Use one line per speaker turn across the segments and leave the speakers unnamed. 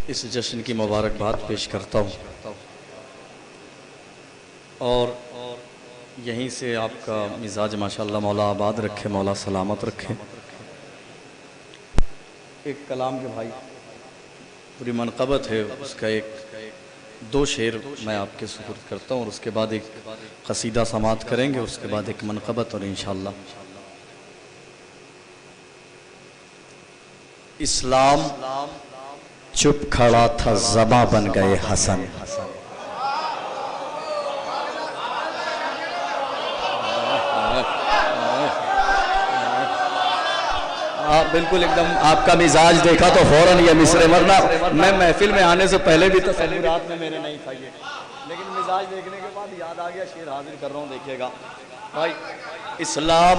इस जश्न की मुबारकबाद पेश करता हूँ और यहीं से आपका मिजाज माशाल्लाह मौला आबाद रखे, मौला सलामत रखे। एक कलाम के भाई पूरी मनक़बत है, उसका एक दो शेर मैं आपके सुपुर्द करता हूँ और उसके बाद एक कसीदा समात करेंगे, उसके बाद एक मनक़बत और इंशाअल्लाह। इस्लाम चुप खड़ा था, ज़बां बन गए हसन। बिल्कुल एकदम आपका मिजाज देखा तो फौरन ये मिसरे, वरना मैं महफिल में आने से पहले भी तसव्वुरात में मेरे नहीं था ये, लेकिन मिजाज देखने के बाद याद आ गया, शेर हाजिर कर रहा हूँ। देखिएगा भाई, इस्लाम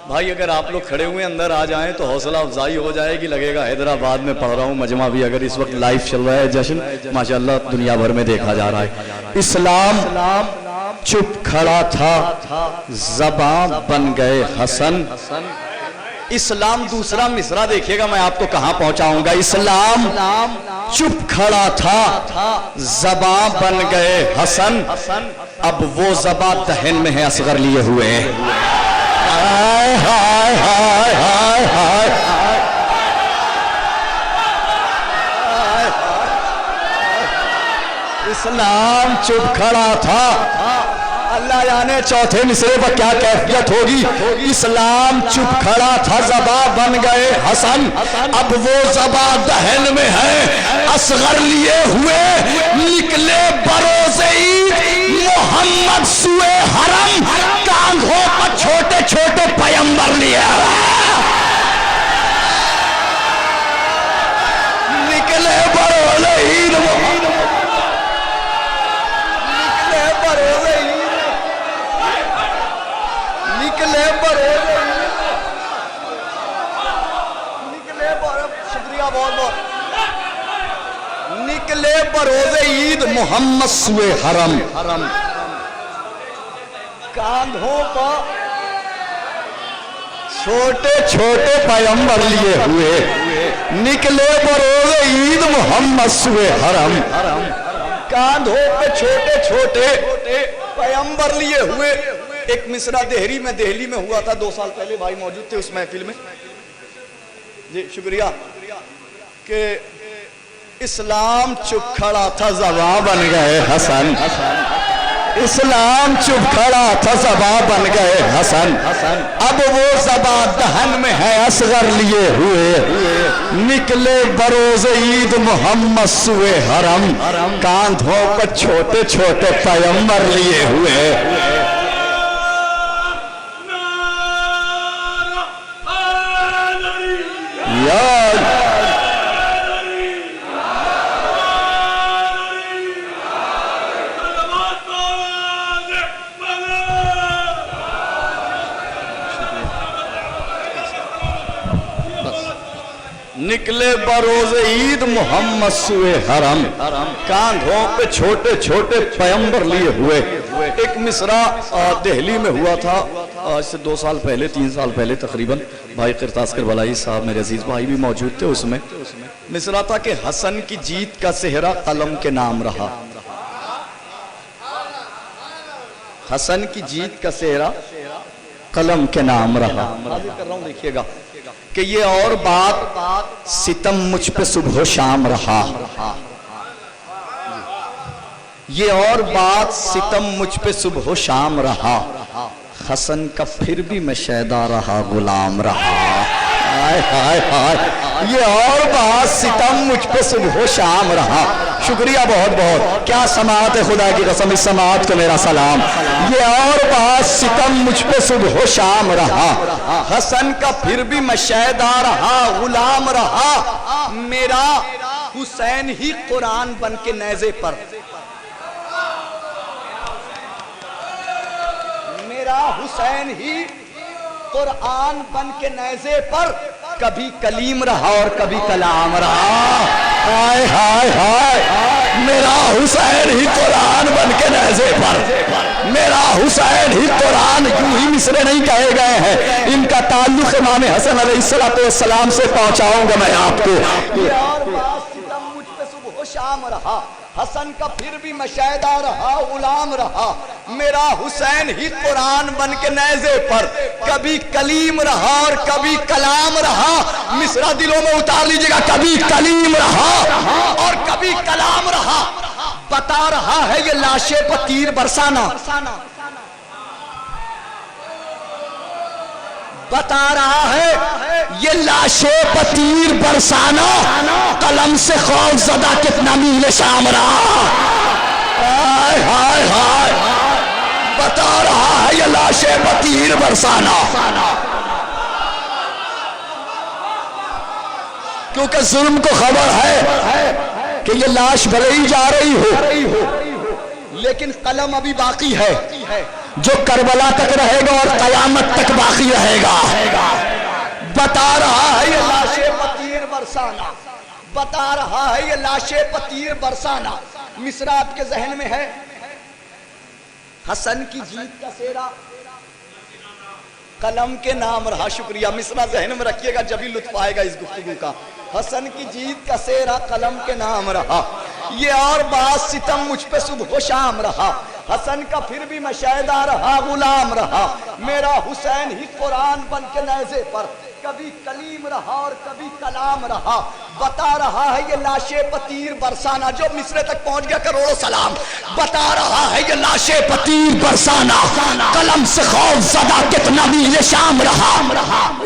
भाई अगर आप लोग खड़े हुए अंदर आ जाएं तो हौसला अफजाई हो जाएगी, लगेगा हैदराबाद में पढ़ रहा हूँ मजमा भी, अगर इस वक्त लाइव चल रहा है जश्न माशाल्लाह दुनिया भर में देखा जा रहा है। इस्लाम चुप खड़ा था, ज़बां बन गए हसन। इस्लाम दूसरा मिसरा देखिएगा मैं आपको कहां पहुंचाऊंगा। इस्लाम चुप खड़ा था, ज़बां बन गए हसन। अब वो ज़बां दहन में है, असगर लिए हुए हैं। हाय हाय हाय हाय हाय, इस्लाम चुप खड़ा था, अल्लाह जाने चौथे मिसरे पर क्या कैफियत होगी। इस्लाम चुप खड़ा था, ज़बां बन गए हसन। अब वो ज़बां दहन में है, असगर लिए हुए निकले बरोज़े ईद मोहम्मद सुए हरम। कांधों पर छोटे छोटे पैगंबर लिए निकले बरोज़े ईद, निकले बरोज़े ईद, निकले बरोज़े शुक्रिया बहुत बहुत, निकले बरोज़े ईद मोहम्मद सुए हरम। कांधों पर छोटे छोटे पैगंबर लिए हुए निकले बरोज़े ईद मोहम्मद सुए हरम। कांधों पे छोटे छोटे पैगंबर लिए हुए। एक मिसरा दिल्ली में हुआ था 2 साल पहले, भाई मौजूद थे उस महफिल में जी, शुक्रिया। कि इस्लाम चुप खड़ा था, ज़बां बन गए हसन। इस्लाम चुप खड़ा था, ज़बां बन गए हसन। अब वो ज़बां दहन में है, असगर लिए हुए निकले बरोज़े ईद मोहम्मद सुए हरम। कांधों पर छोटे छोटे पैगंबर लिए हुए। निकले बरोज़े ईद मोहम्मद सुए हरम। कांधों पे छोटे छोटे पैगंबर लिए हुए। एक मिसरा दिल्ली में हुआ था आज से 2 साल पहले, 3 साल पहले तकरीबन। भाई किरतासकर बलाई साहब मेरे अजीज भाई भी मौजूद थे उसमें। मिसरा था कि हसन की जीत का सेहरा कलम के नाम रहा। हसन की जीत का सेहरा कलम के नाम रहा। हाजिर कर रहा हूं, देखिएगा कि ये और बात सितम मुझ पे सुबह शाम रहा। ये और बात सितम मुझ पे सुबह शाम रहा। हसन का फिर भी मैं शैदा रहा, गुलाम रहा। हाय हाय हाय, ये और बात सितम मुझ पे सुबह शाम रहा। शुक्रिया बहुत बहुत, क्या समाअत है, खुदा की कसम इस समाअत को मेरा सलाम। ये और बात सितम मुझ पे सुबह शाम रहा। हसन का फिर भी मैं शैदा रहा, गुलाम रहा। मेरा हुसैन ही कुरान बन के नेज़े पर, मेरा हुसैन ही कुरान बन के नेज़े पर, कभी कलीम रहा और कभी कलाम रहा। हाय हाय हाय, मेरा हुसैन ही कुरान बन के नेज़े पर, मेरा हुसैन ही कुरान। यूं ही मिसरे नहीं कहे गए हैं, इनका ताल्लुक इमाम हसन अलैहिस्सलाम से पहुंचाऊंगा मैं आपको। शाम रहा, हसन का फिर भी मशायदा रहा, गुलाम रहा, मेरा हुसैन ही कुरान बन के नेज़े पर, कभी कलीम रहा और कभी कलाम रहा। मिसरा दिलों में उतार लीजिएगा, कभी कलीम रहा और कभी कलाम रहा। बता रहा है ये लाशे पर तीर बरसाना, बता रहा है ये लाशे पर तीर बरसाना, कलम से खौफ ज़दा कितना मील शाम रहा। हाय हाय हाय, बता रहा है ये लाशे पर तीर बरसाना, क्योंकि जुल्म को खबर है कि ये लाश भले ही जा रही हो, लेकिन कलम अभी बाकी है जो करबला तक रहेगा और कयामत तक बाकी रहेगा। बता रहा है ये लाशे पर तीर बरसाना, बता रहा है ये लाशे पर तीर बरसाना। मिसरा आपके जहन में है, हसन की जीत का सेरा कलम के नाम रहा। शुक्रिया, मिसरा जहन में रखिएगा जब भी लुत्फ आएगा इस गुफ्तगू का। हसन की जीत का सेरा कलम के नाम रहा, ये और बात सितम मुझ पे सुबह शाम रहा। हसन का फिर भी मशायदा रहा, गुलाम रहा, मेरा हुसैन ही कुरान बन के नेज़े पर, कभी कलीम रहा और कभी कलाम रहा। बता रहा है ये लाशे पर तीर बरसाना, जो मिसरे तक पहुंच गया करोड़ों सलाम। बता रहा है ये लाशे पर तीर बरसाना, कलम से खौफ ज़दा कितना मील शाम रहा।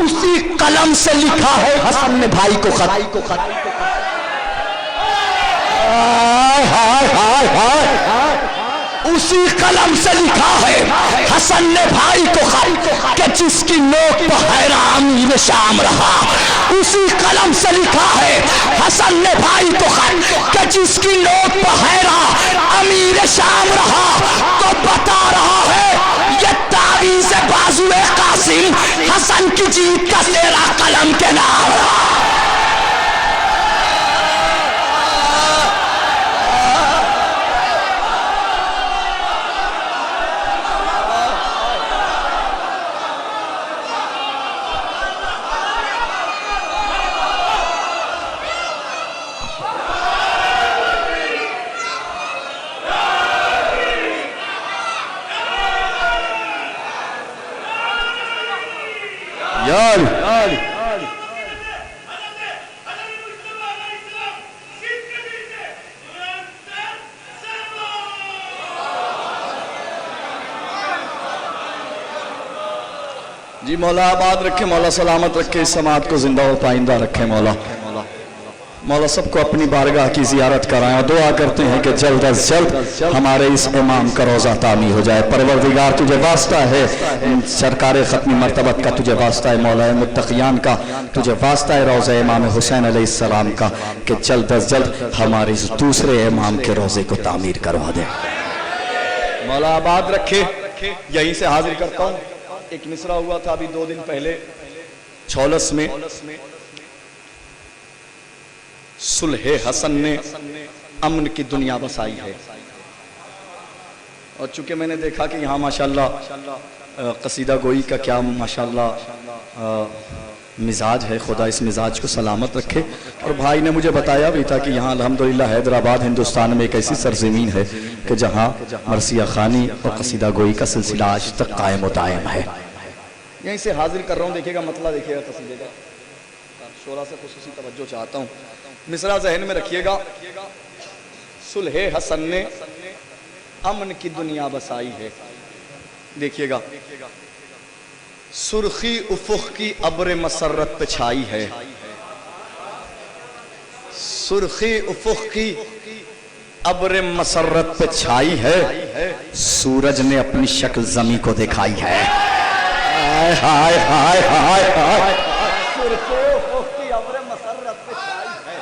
उसी कलम से लिखा है हसन ने भाई को खत, उसी कलम से लिखा है हसन ने भाई को खत कि जिसकी नोक पर हैरान अमीर शाम रहा। उसी कलम से लिखा है हसन ने भाई को खत कि जिसकी नोक पर हैरान अमीर शाम रहा। तो बता रहा है ये तावीज़ बाजुए कासिम, हसन की जीत का सेरा कलम के नाम रहा। जी मौला आबाद रखे, मौला सलामत रखे, इस समात को जिंदा और पाइंदा रखे। मौला मौला सबको अपनी बारगाह की जियारत कराएं और दुआ करते हैं कि जल्द अज जल्द हमारे इस इमाम का रोज़ा तामीर हो जाए। परवरदिगार तुझे वास्ता है, सरकार ख़त्मी मर्तबत का तुझे वास्ता है, मौला मुत्तक़ियान का तुझे वास्ता है, रोज़ा इमाम हुसैन अलैहिस्सलाम का, कि जल्द अज जल्द हमारे इस दूसरे इमाम के रोज़े को तामीर करवा दे। मौला आबाद रखे। यहीं से हाजिर करता हूँ, एक मिसरा हुआ था अभी 2 दिन पहले छौलस में, सुलहे हसन ने अमन की दुनिया बसाई है। और चूंकि मैंने देखा कि यहाँ माशाल्लाह कसीदा गोई का क्या माशाल्लाह मिजाज है, खुदा इस मिजाज को सलामत रखे। और भाई ने मुझे बताया भी था कि यहाँ अल्हम्दुलिल्लाह हैदराबाद हिंदुस्तान में एक ऐसी सरजमीन है कि जहाँ मरसिया खानी और कसीदा गोई का सिलसिला आज तक कायम व दायम है। यहीं से हाजिर कर रहा हूँ, देखिएगा मतलब देखिएगा कसीदे का, शोरा से खुसूसी तवज्जो चाहता हूँ। मिसरा जहन में रखिएगा, सुलहे हसन ने अमन की दुनिया बसाई है। देखिएगा, सुर्खी उफुक की अब्र मसरत पे छाई है, सुर्खी उफुक की अब्र मसरत पे छाई है, सूरज ने अपनी शक्ल जमी को दिखाई है। हाय हाय हाय हाय हाय, सुर्खी उफुक की अब्र मसरत पे छाई है,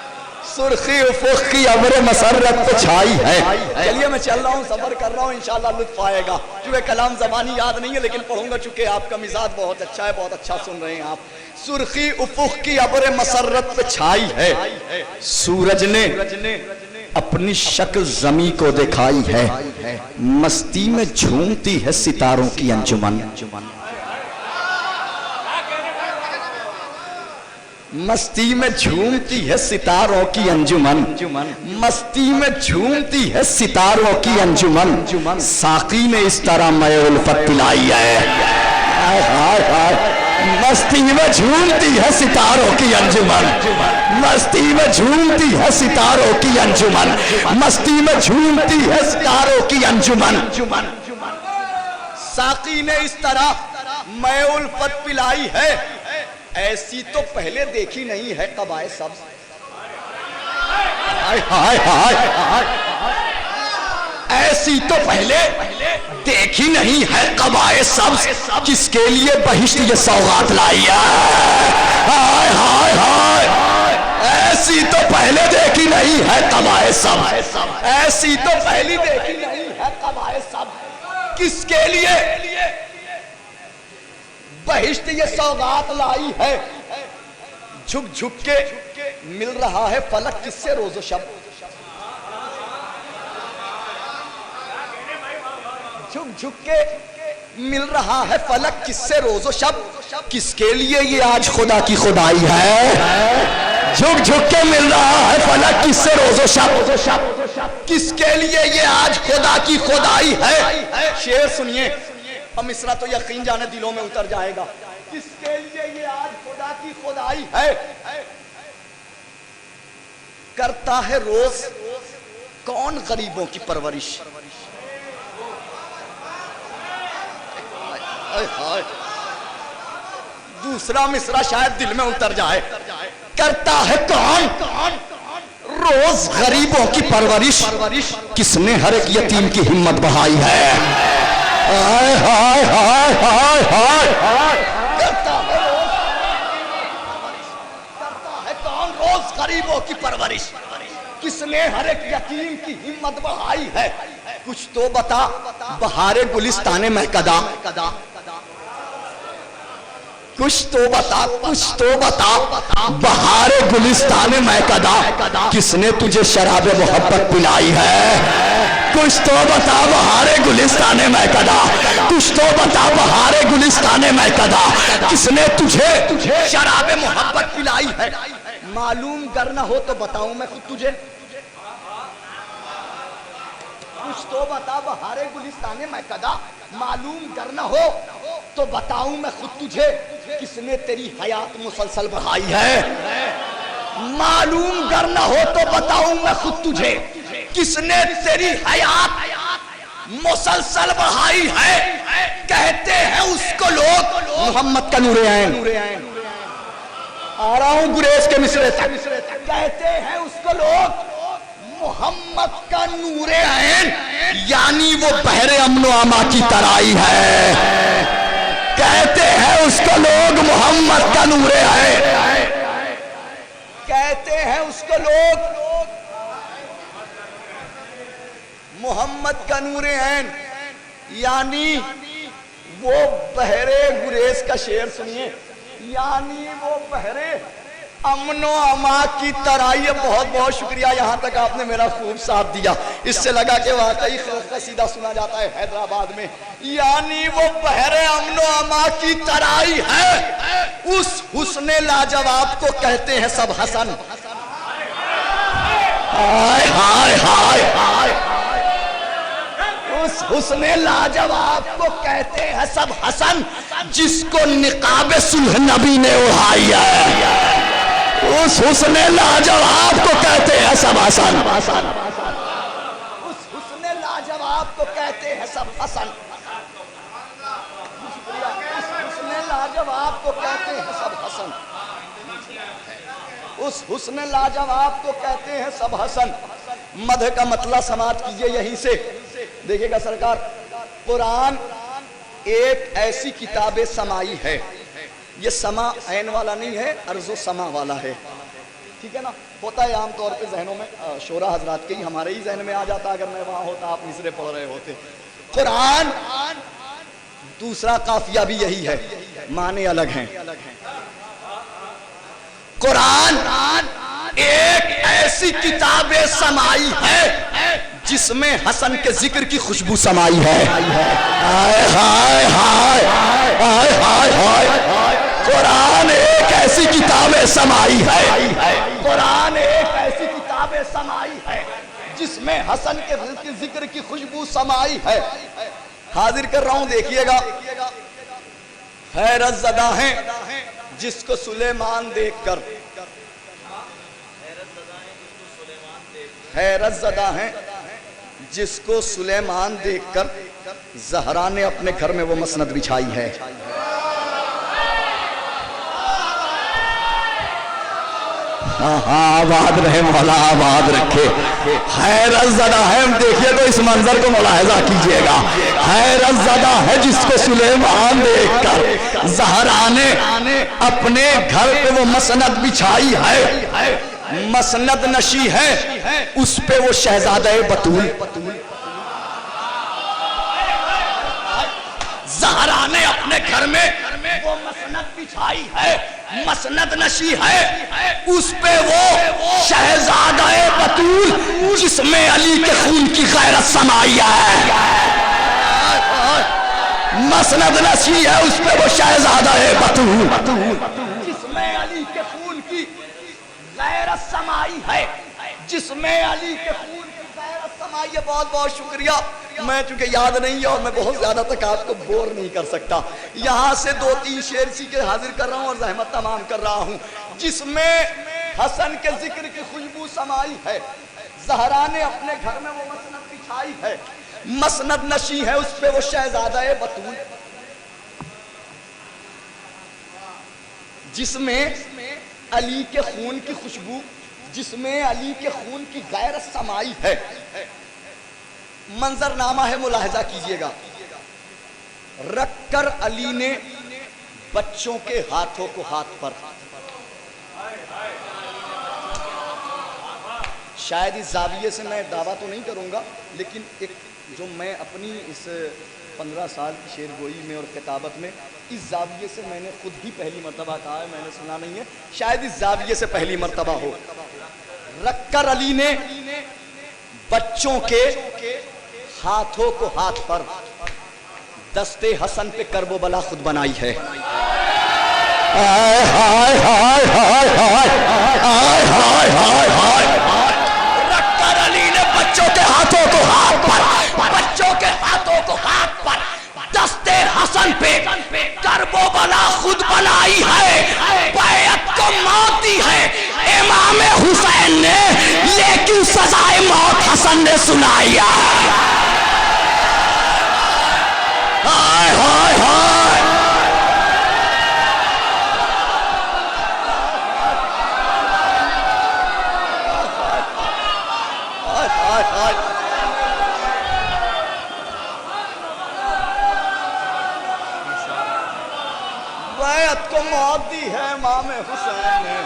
सुर्खी उफुक की अब्र मसरत पे छाई है। चलिए मैं चल रहा हूँ, सब्र कर रहा हूँ, इंशाल्लाह लुत्फ आएगा। चूंकि कलाम ज़बानी याद नहीं है लेकिन पढ़ूंगा, चूंकि आपका मिजाज बहुत अच्छा है, बहुत अच्छा सुन रहे हैं आप। सुर्खी उफुक की अब्र मसरत पे छाई है, सूरज ने अपनी शक्ल जमी को दिखाई है, मस्ती में झूमती है सितारों की अंजुमन। मस्ती में झूमती है सितारों की अंजुमन, मस्ती में झूमती है सितारों की अंजुमन, साकी ने इस तरह मैं उल्फत पिलाई है। हाय हाय हाय, मस्ती में झूमती है सितारों की अंजुमन, मस्ती में झूमती है सितारों की अंजुमन, मस्ती में झूमती है सितारों की अंजुमन, साकी ने इस तरह मैं उल्फत पिलाई है। ऐसी तो पहले देखी नहीं है कबाए सब्ज़। हाय हाय हाय हाय, ऐसी तो पहले देखी नहीं है कबाए सब्ज़, किसके लिए बहिश्त ये सौगात लाई है। हाय हाय हाय, ऐसी तो पहले देखी नहीं है कबाए सब्ज़, ऐसी तो पहली देखी नहीं है कबाए सब्ज़, किसके लिए बहिश्त ये सौगात लाई है। झुक झुक के मिल रहा है फलक किससे रोज़ो शब, झुक झुक के मिल रहा है फलक किससे रोज़ो शब, किसके लिए ये आज खुदा की खुदाई है। झुक झुक के मिल रहा है फलक किससे रोज़ो शब, किसके लिए ये आज खुदा की खुदाई है। शेर सुनिए, और मिसरा तो यकीन जाने दिलों में उतर जाएगा। किसके लिए ये आज खुदा की खुदाई है। करता है रोज कौन गरीबों की परवरिश। दूसरा मिसरा शायद दिल में उतर जाए। करता है कौन रोज गरीबों की परवरिश, किसने हर एक यतीम की हिम्मत बढ़ाई है। हाय हाय हाय हाय हाय, करता है कौन रोज गरीबों की परवरिश, किसने हर एक यतीम की हिम्मत बढ़ाई है। कुछ तो बता बहारे गुलिस्ताने में कदा, कुछ तो बता बहारे गुलिस्ताने में कदा, किसने तुझे शराबे मोहब्बत पिलाई है। कुछ तो बता बहारे गुलिस्ताने में कदा, कुछ तो बता बहारे गुलिस्ताने में कदा, किसने तुझे शराबे मोहब्बत पिलाई है। मालूम गर न हो तो बताऊं मैं खुद तुझे, कुछ तो बता बहारे गुलिस्ताने में कदा, मालूम गर न हो तो बताऊं मैं खुद तुझे, किसने तेरी हयात मुसलसल बढ़ाई है। मालूम गर न हो तो बताऊं मैं खुद तुझे, किसने तेरी हयात मुसलसल बढ़ाई है। कहते हैं उसको लोग मोहम्मद का नूरे ऐन। आ रहा हूं गुरेज के मिसरे तक। कहते हैं उसको लोग मोहम्मद का नूरे ऐन, यानी वो बहरे अमनो अमा की तराई है। कहते हैं उसको लोग मोहम्मद का नूरे ऐन, कहते हैं उसको लोग मोहम्मद का नूरे ऐन, यानी वो बहरे गुरेज का शेर सुनिए, यानी वो बहरे अमनो अमा की तराई। बहुत बहुत शुक्रिया, यहाँ तक आपने मेरा खूब साथ दिया। इससे लगा कि वाकई सीधा सुना जाता है हैदराबाद में। यानी वो बहरे अमनो अमा की तराई है। उस हुस्ने लाजवाब को कहते हैं सब हसन। हाय हाय हाय हाय, उस हुस्ने लाजवाब को कहते हैं सब हसन, जिसको निकाबे सुलह नबी ने उड़ाई है। उस हुस्ने लाजवाब को कहते हैं सब हसन, उस हुस्ने लाजवाब को कहते हैं सब हसन, उस हुस्ने लाजवाब को कहते हैं सब हसन, उस हुस्ने लाजवाब को कहते हैं सब हसन। मध का मतला समाज कीजिए यहीं से। देखिएगा सरकार, कुरान एक ऐसी किताब समाई है, ये समा ऐन वाला नहीं है, अर्ज़ो समा वाला है। ठीक है ना, होता है आमतौर पे जहनों में, शोरा हजरात के ही हमारे ही जहन में आ जाता। अगर मैं वहां होता आप मिसरे पढ़ रहे होते। कुरान दूसरा काफिया भी यही है, माने अलग हैं। कुरान एक ऐसी किताब समाई है जिसमें हसन के जिक्र की खुशबू समाई है। हाय हाय हाय हाय हाय हाय, कुरान एक ऐसी किताब समाई है, कुरान एक ऐसी किताब समाई है जिसमें हसन के जिक्र की खुशबू समाई है। हाजिर कर रहा हूं, देखिएगा। हैरत ज़दा है जिसको सुलेमान देखकर, हैरत ज़दा है जिसको सुलेमान देखकर ज़हरा ने अपने घर में वो मसनद बिछाई है। हाँ, आबाद रहे मौला, आबाद रखे। हैरत ज़दा है, देखिए तो इस मंजर को मुलाहिजा कीजिएगा। हैरत ज़दा है जिसको सुलेमान देखकर ज़हरा ने अपने घर पे वो मसनद बिछाई है। मसनद नशी है उस पे वो शहजादा बतूल, ज़हरा ने अपने घर में वो मसनद बिछाई है। मसनद नशी है उस पे वो शहजादा बतूल जिसमें अली के खून की गैरत समाई है। मसनद नशी है उस पे वो शहजादा बतूल जिसमें अली के खून की गैरत समाई है, जिसमें अली के खून की गैरत समाई है। बहुत बहुत शुक्रिया। मैं चूंकि याद नहीं है और मैं बहुत ज्यादा तक आपको बोर नहीं कर सकता, यहां से 2-3 शेर सी के हाजिर कर रहा हूं और जहमत तमाम कर रहा हूं। जिसमें हसन के जिक्र की खुशबू समाई है, ज़हरा ने अपने घर में वो मसनद बिछाई है। मसनद नशी है उस पे वो शहजादा बतूल जिसमें अली के खून की खुशबू, जिसमें अली के खून की गैरत समाई है। मंजरनामा है, मुलाहिजा कीजिएगा। रखकर अली ने बच्चों के हाथों को हाथ पर, शायद इस जाविये से मैं दावा तो नहीं करूंगा, लेकिन एक जो मैं अपनी इस 15 साल की शेरगोई में और किताबत में इस जाविये से मैंने खुद ही पहली मर्तबा कहा है, मैंने सुना नहीं है, शायद इस जाविये से पहली मर्तबा हो। रखकर अली ने बच्चों के हाथों को हाथ पर दस्ते हसन पे करबो बला खुद बनाई है। हाय हाय हाय हाय हाय हाय हाय हाय हाय। रखकर अली ने बच्चों के हाथों को हाथ पर, बच्चों के हाथों को हाथ पर दस्ते हसन पे करबो बला खुद बनाई है। बैत को मौत दी है इमाम हुसैन ने, लेकिन सजाए मौत हसन ने सुनाई है। हाय हाय हाय। हाय हाय। बैत को मौत दी है इमाम हुसैन ने,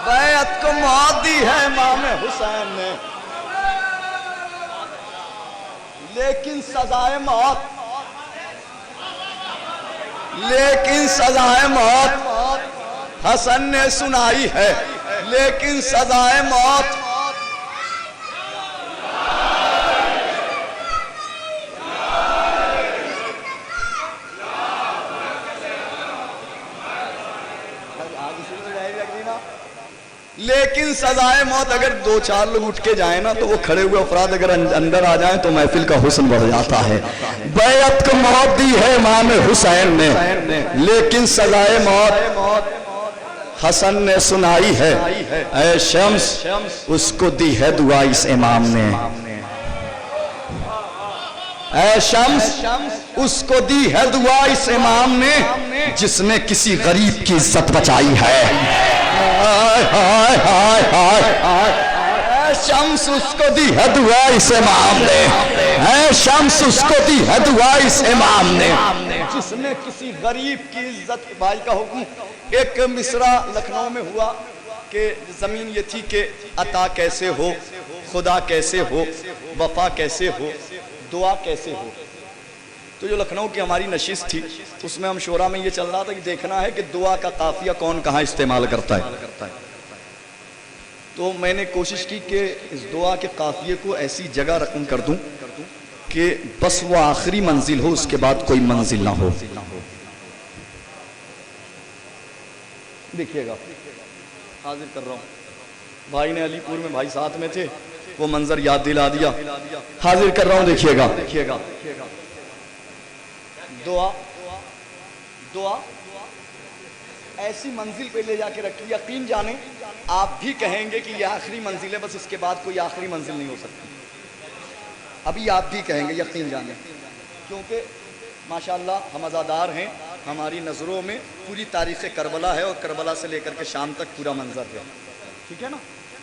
बैत को मौत दी है इमाम हुसैन ने, लेकिन सजाए मौत, लेकिन सजाए मौत हसन ने सुनाई है। लेकिन सजाए मौत लेकिन सजाए मौत अगर 2-4 लोग उठ के जाए ना तो वो खड़े हुए अफराद अगर अंदर आ जाए तो महफिल का हुस्न बढ़ जाता है। बैत को मौत दी है इमाम हुसैन ने, लेकिन सजाए मौत हसन ने सुनाई है। ऐ शम्स उसको दी है दुआ इस इमाम ने, ऐ शम्स उसको दी है दुआ इस इमाम ने जिसने किसी गरीब की इज्जत बचाई है। हाय हाय हाय हाय हाय। शम्स उसको दी है दुआ इस इमाम ने, है शम्स उसको दी है दुआ इस इमाम ने जिसने किसी गरीब की इज्जत। भाई का हुक्म, एक मिसरा लखनऊ में हुआ कि जमीन ये थी कि अता कैसे हो, खुदा कैसे हो, वफा कैसे हो, दुआ कैसे हो। तो जो लखनऊ की हमारी नशिस्त थी उसमें हम शोरा में ये चल रहा था कि देखना है कि दुआ का काफिया कौन कहाँ इस्तेमाल करता है। तो मैंने कोशिश की कि इस दुआ के काफिये को ऐसी जगह रकम कर दूं कि बस वो आखिरी मंजिल हो, उसके बाद कोई मंजिल ना हो। देखिएगा, हाजिर कर रहा हूँ, भाई ने अलीपुर में, भाई साथ में थे, वो मंजर याद दिला दिया, हाजिर कर रहा हूँ। देखिएगा, दुआ दुआ ऐसी मंजिल पे ले जाके रखी, यकीन जाने आप भी कहेंगे कि यह आखिरी मंजिल है, बस इसके बाद कोई आखिरी मंजिल नहीं हो सकती। अभी आप भी कहेंगे, यकीन जाने, क्योंकि माशाअल्लाह हम अज़ादार हैं, हमारी नज़रों में पूरी तारीख़ करबला है और करबला से लेकर के शाम तक पूरा मंजर है, ठीक है ना।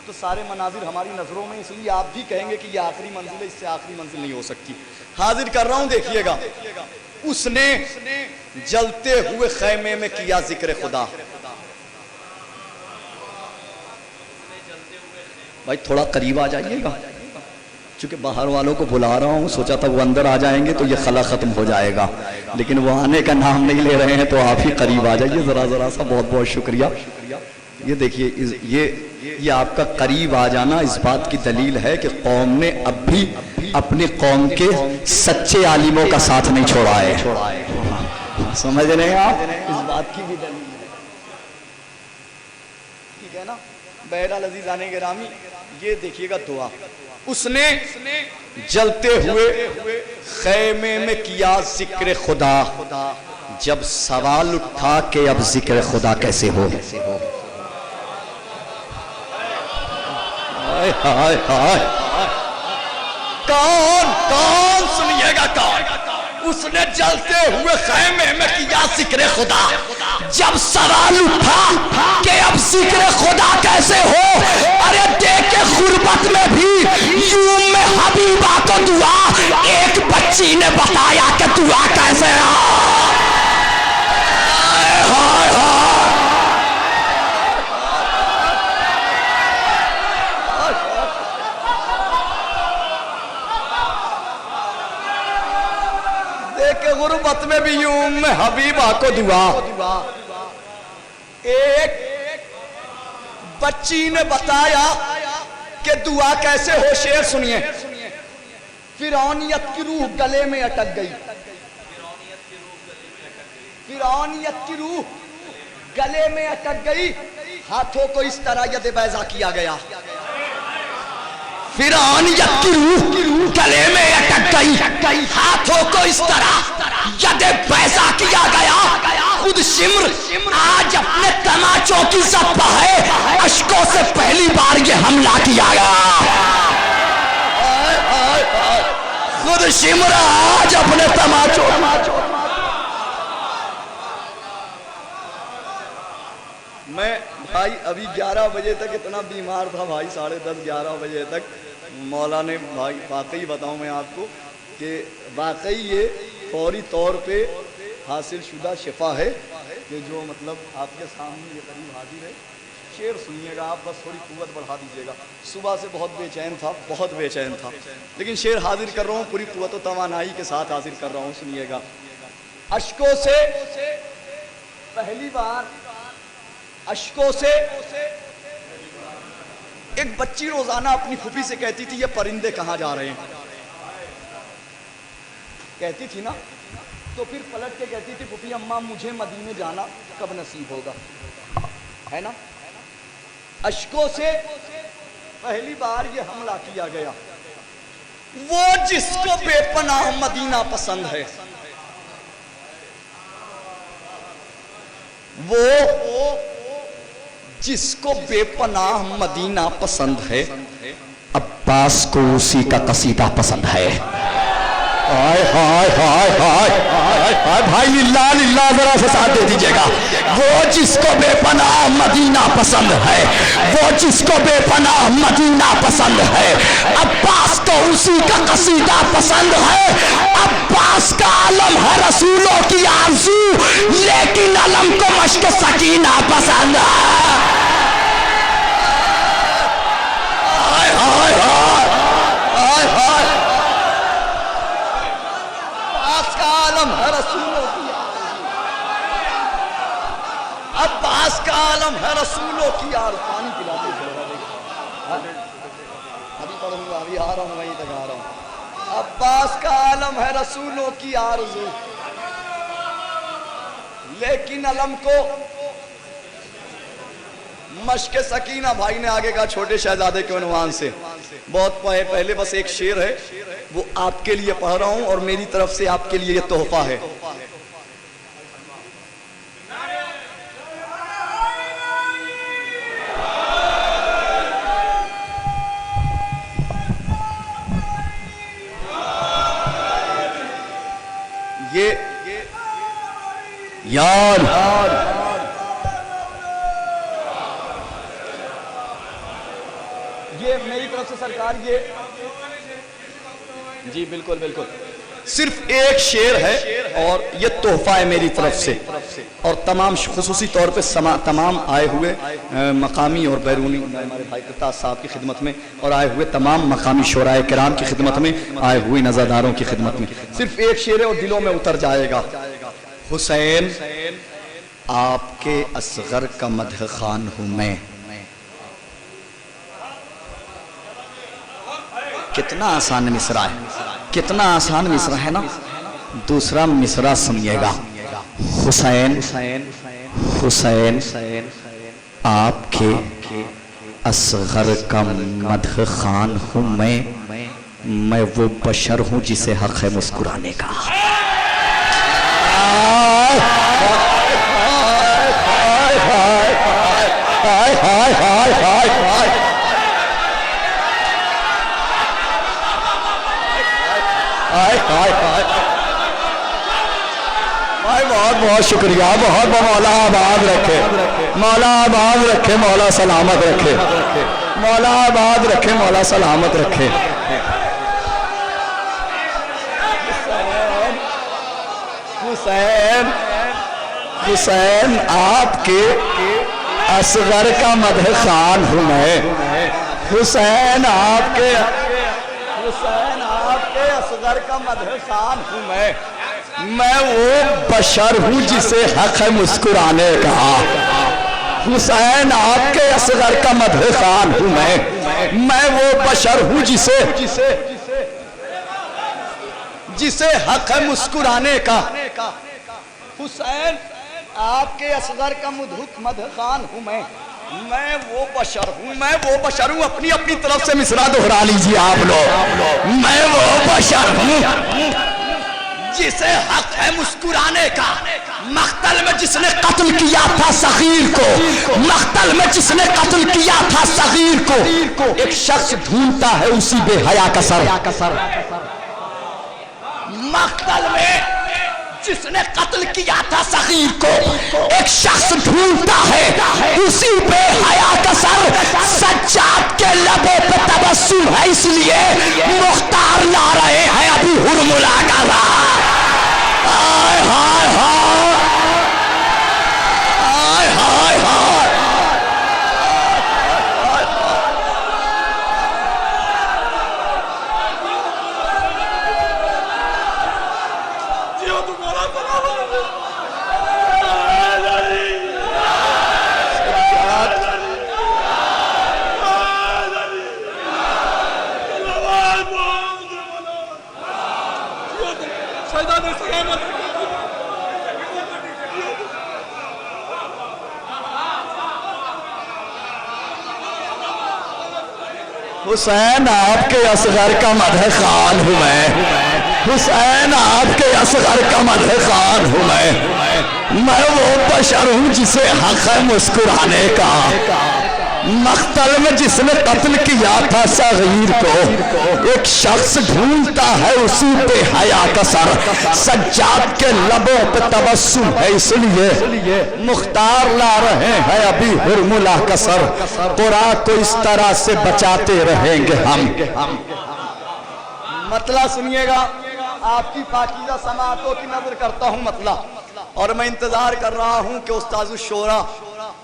तो सारे मनाजिर हमारी नज़रों में, इसलिए आप भी कहेंगे कि यह आखिरी मंजिल है, इससे आखिरी मंजिल नहीं हो सकती। हाजिर कर रहा हूँ, देखिएगा। उसने जलते हुए खैमे में किया जिक्र खुदा। भाई थोड़ा करीब आ जाइएगा, चूंकि बाहर वालों को बुला रहा हूँ, सोचा था वो अंदर आ जाएंगे तो ये खला खत्म हो जाएगा, लेकिन वो आने का नाम नहीं ले रहे हैं, तो आप ही करीब आ जाइए जरा सा। बहुत बहुत शुक्रिया। ये देखिए, ये आपका करीब आ जाना इस बात की दलील है कि कौम ने अब भी अपने कौम के सच्चे आलिमों का साथ नहीं छोड़ा है। समझ रहे हैं आप, इस बात की भी दलील है, ठीक है ना। बहरहाल अज़ीज़ाने गिरामी, ये देखिएगा दुआ, उसने जलते हुए खैमे में किया जिक्र खुदा, जब सवाल उठा कि अब जिक्र खुदा कैसे हो। हाय हाय हाय, कौन सुनिएगा, कौन? उसने जलते हुए खैमे में किया जिक्र खुदा, जब सवाल उठा कि अब जिक्र खुदा कैसे हो। अरे देख के गुर्बत में भी यूं में हबीबा को दुआ, एक बच्ची ने बताया कि दुआ कैसे हो। हाय हाय, गुर्बत में भी यूं में हबीबा को दुआ, एक बच्ची ने बताया कि दुआ कैसे हो। शेर सुनिए, फिरौनियत की रूह गले में अटक गई, फिरौनियत की रूह गले में अटक गई, हाथों को इस तरह यद बैजा किया गया। फिरौनियत की रूह गले में अटक गई, हाथों को इस तरह यद बैजा किया गया। खुद शिम्र आज अपने तमाचों की ज़द पर है, अश्कों से पहली बार ये हमला किया गया। खुद शिम्र आज अपने तमाचों, मैं भाई अभी 11 बजे तक इतना बीमार था भाई, 10:30-11 बजे तक। मौला ने भाई वाकई बताऊं मैं आपको कि वाकई ये फौरी तौर पे हासिल शुदा शिफा है कि जो मतलब आपके सामने ये करीब हाजिर है। शेर सुनिएगा आप, बस थोड़ी कुव्वत बढ़ा दीजिएगा। सुबह से बहुत बेचैन था, बहुत बेचैन था, लेकिन शेर हाजिर कर रहा हूँ, पूरी कुव्वत और तवानाई के साथ हाजिर कर रहा हूँ। सुनिएगा, अश्कों से पहली बार, अश्कों से एक बच्ची रोजाना अपनी फूफी से कहती थी ये परिंदे कहाँ जा रहे हैं, कहती थी ना, तो फिर पलट के कहती थी फूफी अम्मा मुझे मदीने जाना कब नसीब होगा, है ना। अश्कों से पहली बार ये हमला किया गया। वो जिसको बेपनाह मदीना पसंद है, वो जिसको बेपनाह मदीना पसंद है, अब्बास को उसी का कसीदा पसंद है। हाय हाय हाय हाय हाय भाई, लिल्लाह लिल्लाह जरा से साथ दे दीजिएगा। वो जिसको बेपनाह मदीना पसंद है, वो जिसको बेपनाह मदीना पसंद है, अब्बास को उसी का कसीदा पसंद है। अब्बास का आलम है रसूलों की आरज़ू, लेकिन अलम को मश्क सकीना पसंद है। हाय हाय हाय हाय हाय, अब्बास का आलम है रसूलों की आरज़ू, अब्बास का आलम है रसूलों की आरज़ू। पानी पिला दीजिए, अभी पढ़ूंगा, अभी आ रहा हूँ, वहीं तक आ रहा हूँ। अब्बास का आलम है रसूलों की आरज़ू, लेकिन अलम को मश्क सकीना भाई ने आगे कहा छोटे शहजादे के उन्वान से। बहुत पहले बस एक शेर है, वो आपके लिए पढ़ रहा हूं और मेरी तरफ से आपके लिए ये तोहफा है। ये यार ये मेरी तरफ से सरकार, ये जी बिल्कुल बिल्कुल, सिर्फ एक शेर है और ये तोहफा है मेरी तरफ से, और तमाम खुसूसी तौर पे तमाम आए हुए मकामी और बैरूनी हमारे भाई करताज साहब की खिदमत में, और आए हुए तमाम मकामी शोराए किराम की खिदमत में, आए हुए नज़रदारों की खिदमत में। सिर्फ एक शेर है और दिलों में उतर जाएगा। हुसैन आपके असगर का मदह खान हूं मैं। कितना आसान मिसरा है, कितना आसान मिसरा है ना। दूसरा मिसरा सुनिएगा। हुसैन हुसैन आपके असगर का मदह खान हूं मैं वो बशर हूं जिसे हक है मुस्कुराने का। भाई बहुत बहुत शुक्रिया, बहुत बहुत। मौला आबाद रखे, मौला आबाद रखे, मौला सलामत रखे, मौला आबाद रखे, मौला सलामत रखे। हुसैन हुसैन आपके असगर का मदह खान हूं मैं। हुसैन आपके असगर का मदह खान हूं मैं वो बशर हूं जिसे हक है मुस्कुराने का। हुसैन आपके असगर का मदह खान हूं मैं वो बशर हूं जिसे हक है मुस्कुराने का। हुसैन आपके असगर का मदह खान हूं मैं वो बशर हूं, मैं वो बशर हूं। अपनी अपनी तरफ से मिसरा दोहरा लीजिए आप लोग। मैं वो बशर हूं जिसे हक है मुस्कुराने का। मख्तल में जिसने कत्ल किया था सगीर को, मख्तल में जिसने कत्ल किया था सगीर को, एक शख्स ढूंढता है उसी बेहया का सर। मख्तल में जिसने कत्ल किया था सगीर को, एक शख्स ढूंढता है उसी बेहया का सर। सज्जाद के लबों पे तबस्सुम है इसलिए मुख्तार ला रहे हैं अभी हुरमुला का राह। हाय हाय हाय हाय हाय हाय। हुसैन आपके असगर का मदह खान हूं मैं। हुसैन आपके असगर का मदह खान हूं मैं वो बशर हूं जिसे हक है मुस्कुराने का। मख्तल में जिसने कत्ल किया था सगीर को, एक शख्स ढूंढता है उसी पे हया का सर। सज्जाद के लबों पे तबस्सुम है इसलिए मुख्तार ला रहे हैं अभी हुरमुला का सर। कुरान को इस तरह से बचाते रहेंगे हम। मतला सुनिएगा, आपकी पाकीज़ा समाअतों की नजर करता हूं मतला, और मैं इंतजार कर रहा हूं कि उस्ताद शोरा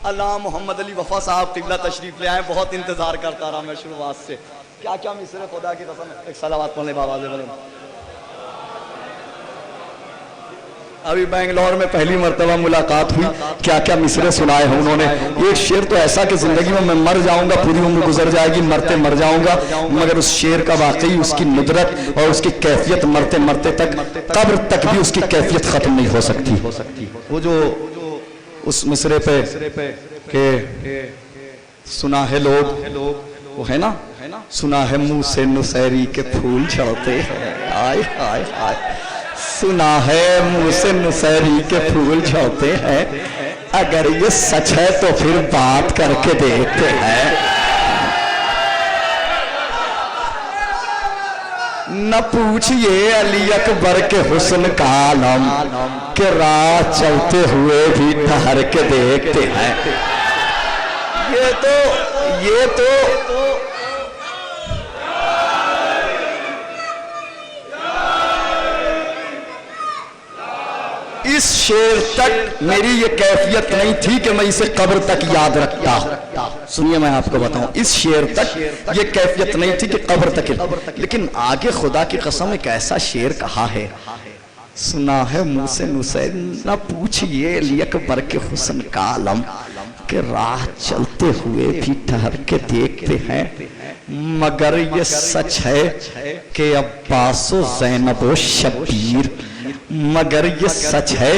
अल्लाह मोहम्मद अली वफा साहब तिगला तशरीफ ले आए। बहुत इंतजार करता रहा मैं शुरुआत से। क्या क्या मिसरे खुदा की कसम। एक सलावत पढ़ने बाबा अभी बेंगलोर में पहली मर्तबा मुलाकात हुई, क्या क्या मिसरे सुनाए हैं उन्होंने। एक शेर तो ऐसा कि जिंदगी में मैं मर जाऊंगा, पूरी उम्र गुजर जाएगी, मरते मर जाऊंगा, मगर उस शेर का वाकई उसकी नुदरत और उसकी कैफियत मरते मरते तक, कब्र तक भी उसकी कैफियत खत्म नहीं हो सकती। वो जो उस मिसरे पे के सुना है लोग, वो है ना, सुना है मुंह से नुसैरी के फूल झड़ते हैं, आय हाय हाय, सुना है मुंह से नुसैरी के फूल झड़ते हैं, अगर ये सच है तो फिर बात करके देखते हैं। न पूछिए अली अकबर के हुस्न का आलम, के राह चलते हुए भी ठहर के देखते हैं। ये तो इस शेर तक मेरी ये कैफियत नहीं थी कि मैं इसे कब्र तक याद रखता। सुनिए मैं आपको बताऊं, इस शेर तक ये कैफियत नहीं थी कि कब्र तक, लेकिन आगे खुदा की कसम एक ऐसा शेर कहा है, सुना है मुंह से नुसैर, न पूछिए अली अकबर के हुस्न का आलम, के राह चलते हुए भी ठहर के देखते हैं, मगर ये सच है कि अब्बासो ज़ैनबो शब्बीर, मगर ये सच है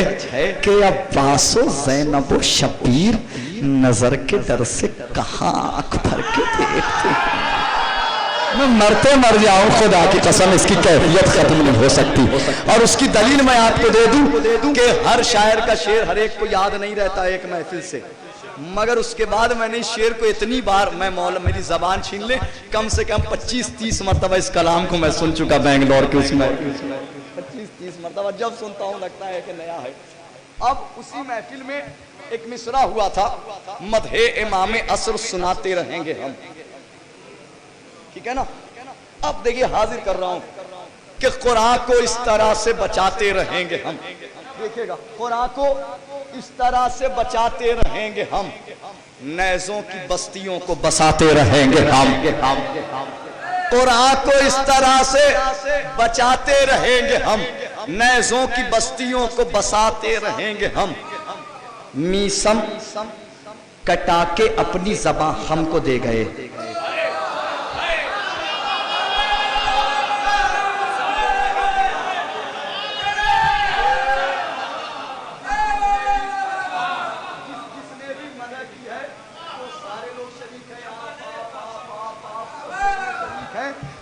कि अब्बासो ज़ैनबो शब्बीर नजर के डर से कहाँ आंख भर के देखते हैं। मैं मरते मर जाऊं, खुदा की कसम इसकी कैफियत खत्म नहीं हो सकती। और उसकी दलील मैं आपको दे दूं कि हर शायर का शेर हर एक को याद नहीं रहता एक महफिल से, मगर उसके बाद मैंने इस शेर को इतनी बार, मैं मौला मेरी जबान छीन ले, कम से कम 25-30 मरतबा इस कलाम को मैं सुन चुका बेंगलोर के उसमें, 25-30 मरतबा जब सुनता हूँ लगता है कि नया है। अब उसी महफिल में एक मिसरा हुआ था, मदहे इमाम असर सुनाते रहेंगे हम, ठीक है ना। अब देखिए हाजिर कर रहा हूं कि कुरान को इस तरह से बचाते रहेंगे हम, देखिएगा, कुरान को इस तरह से बचाते रहेंगे हम, नैज़ों की बस्तियों को बसाते रहेंगे हम, कुरान को इस तरह से बचाते रहेंगे हम, नैज़ों की बस्तियों को बसाते रहेंगे हम, मीसम कटा के अपनी ज़बान हमको दे गए,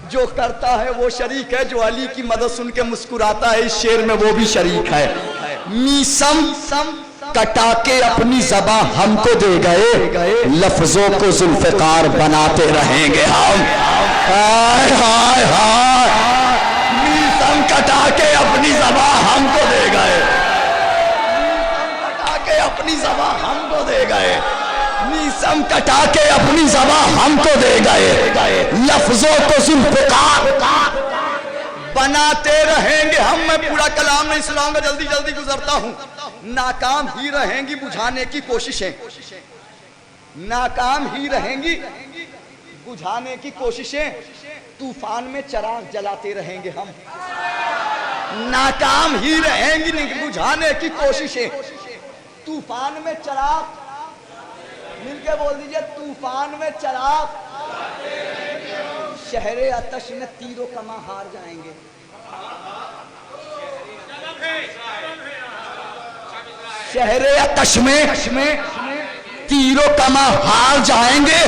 जो करता है वो शरीक है, जो अली की मदद सुन के मुस्कुराता है इस शेर में वो भी शरीक है। मीसम कटा के अपनी ज़बां हमको दे गए, लफ्जों को जुल्फ़िकार बनाते रहेंगे हम, हाय हाय हाय, मीसम कटा के अपनी ज़बां हमको दे गए, मीसम कटा के अपनी ज़बां हमको दे गए, मीसम कटा के अपनी ज़बां हमको दे गए, लफ्जों को जुल्फ़िकार बनाते रहेंगे हम। मैं पूरा कलाम नहीं सुनाऊंगा, जल्दी जल्दी गुजरता हूं। नाकाम ही रहेंगी बुझाने की कोशिशें, नाकाम ही रहेंगी बुझाने की कोशिशें, तूफान में चिराग जलाते रहेंगे हम, नाकाम ही रहेंगी बुझाने की कोशिशें, तूफान में चिराग, मिलके बोल दीजिए, तूफान में चिराग, शहरे आतश में तीरों कमा हार जाएंगे, शहरे आतश में तीरों कमा हार जाएंगे,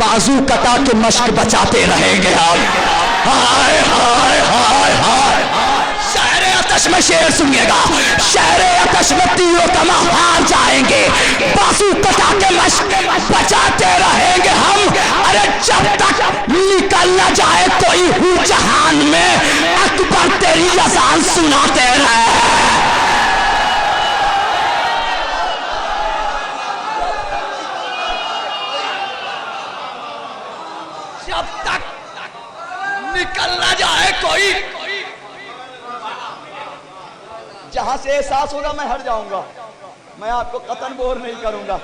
बाजू कटा के मश्क बचाते रहेंगे हम, हाय हाय हाय हाय, शहरे आतश में शेर सुनिएगा, शहरे आतश में तीरों कमा हार जाएंगे, बाजू कटा के मश्क बचाते रहेंगे हम। अरे जब तक निकल न जाए कोई हूँ जहान में, अकबर तेरी अज़ान सुनाते रहे, जब तक निकल न जाए कोई, जहां से एहसास होगा मैं हट जाऊंगा, मैं आपको कतन बोर नहीं करूंगा,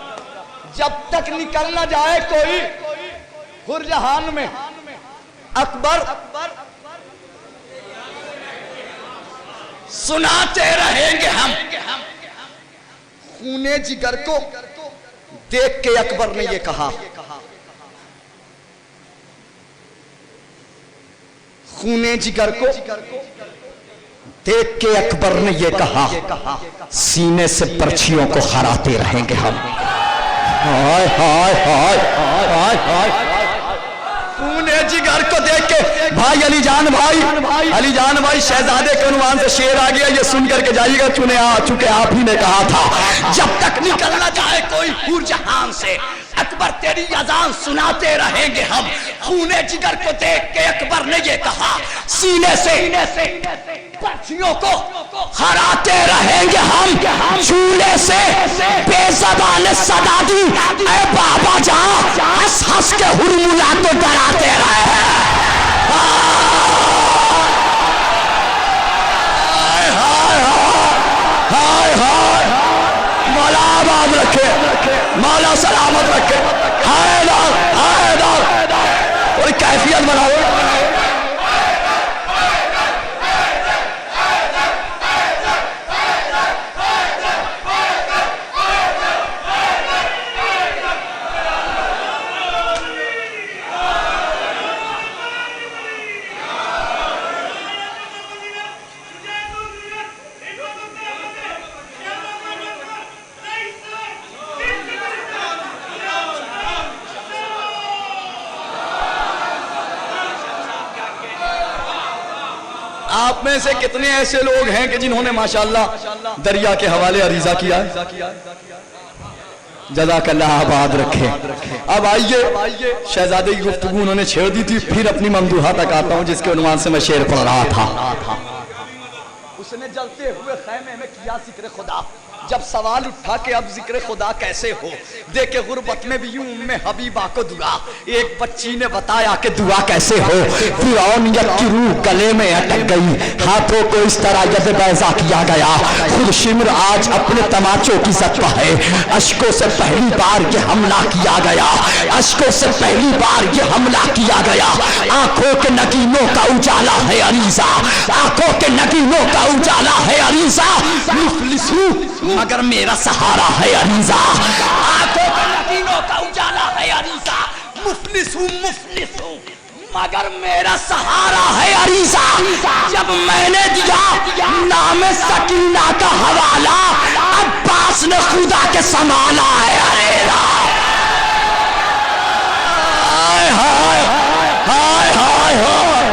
जब तक निकल न जाए कोई हुरजहान में, अकबर सुनाते रहेंगे हम। खूने जिगर को देख के अकबर ने ये कहा, खूने जिगर को देख के अकबर ने ये कहा, सीने से पर्चियों को हराते रहेंगे हम। हाय हाय हाय हाय हाय। खूने जिगर को देख के भाई अली जान भाई शहजादे के उन्वान से शेर आ गया, ये सुन करके जाइएगा। चूंकि आप ही ने कहा था जब तक निकलना चाहे कोई हूर जहां से, अकबर तेरी अजान सुनाते रहेंगे हम। खूने जिगर को देख के अकबर ने ये कहा, सीने से पर्चियों को हराते रहेंगे हम। चूल्हे से बेज़बान सदा दी, ऐ बाबा जहां हंस हंस के हुरमुला तो डराते रहे। हाय हाय हाय हाय। मौला आबाद रखे, मौला सलामत रखे। हैदर हैदर, कोई कैफियत बनाओ। आप में से कितने ऐसे लोग हैं कि जिन्होंने माशाअल्लाह दरिया के हवाले अरीजा किया है? जज़ाकल्लाह आबाद रखे। अब आइए, शहजादे की गुफ्तगू उन्होंने छेड़ दी थी, फिर अपनी ममदूहा तक आता हूं जिसके उन्वान से मैं शेर पढ़ रहा था। उसने जलते हुए खैमे में किया जिक्र खुदा, जब सवाल उठा कि अब जिक्र खुदा कैसे हो, देखे गुर्बत में भी यूं में हबीबा को दुआ। एक बच्ची ने बताया कि दुआ कैसे हो। फिरौनियत की रूह गले में अटक गई, हाथों को इस तरह यद बैजा किया गया। खुद शिमर आज अपने तमाचों की सत्ता है। अश्कों से पहली बार ये हमला किया गया, अश्कों से पहली बार ये हमला किया गया। आंखों के नगीनों का उजाला है अरीजा, आंखों के नगीनों का उजाला है अरीजा। मुफलिस हूं मगर मेरा सहारा है अरीजा, आंखों के नगीनों का उजाला है अरीजा। मुफलिस हूं मगर मेरा सहारा है अरीजा। जब मैंने दिया नाम सकीना का हवाला, अब्बास ने खुदा के संभाला है अरेरा। हाय हाय हाय हाय हाय।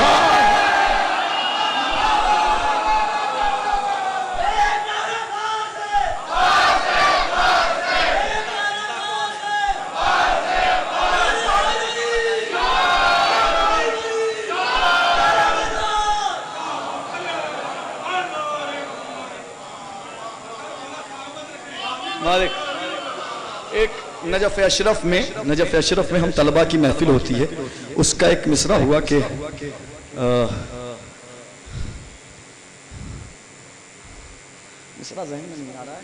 एक नजफ अशरफ में हम तलबा की महफिल होती है, उसका एक मिसरा हुआ कि मिसरा ज़हन में नहीं आ रहा है।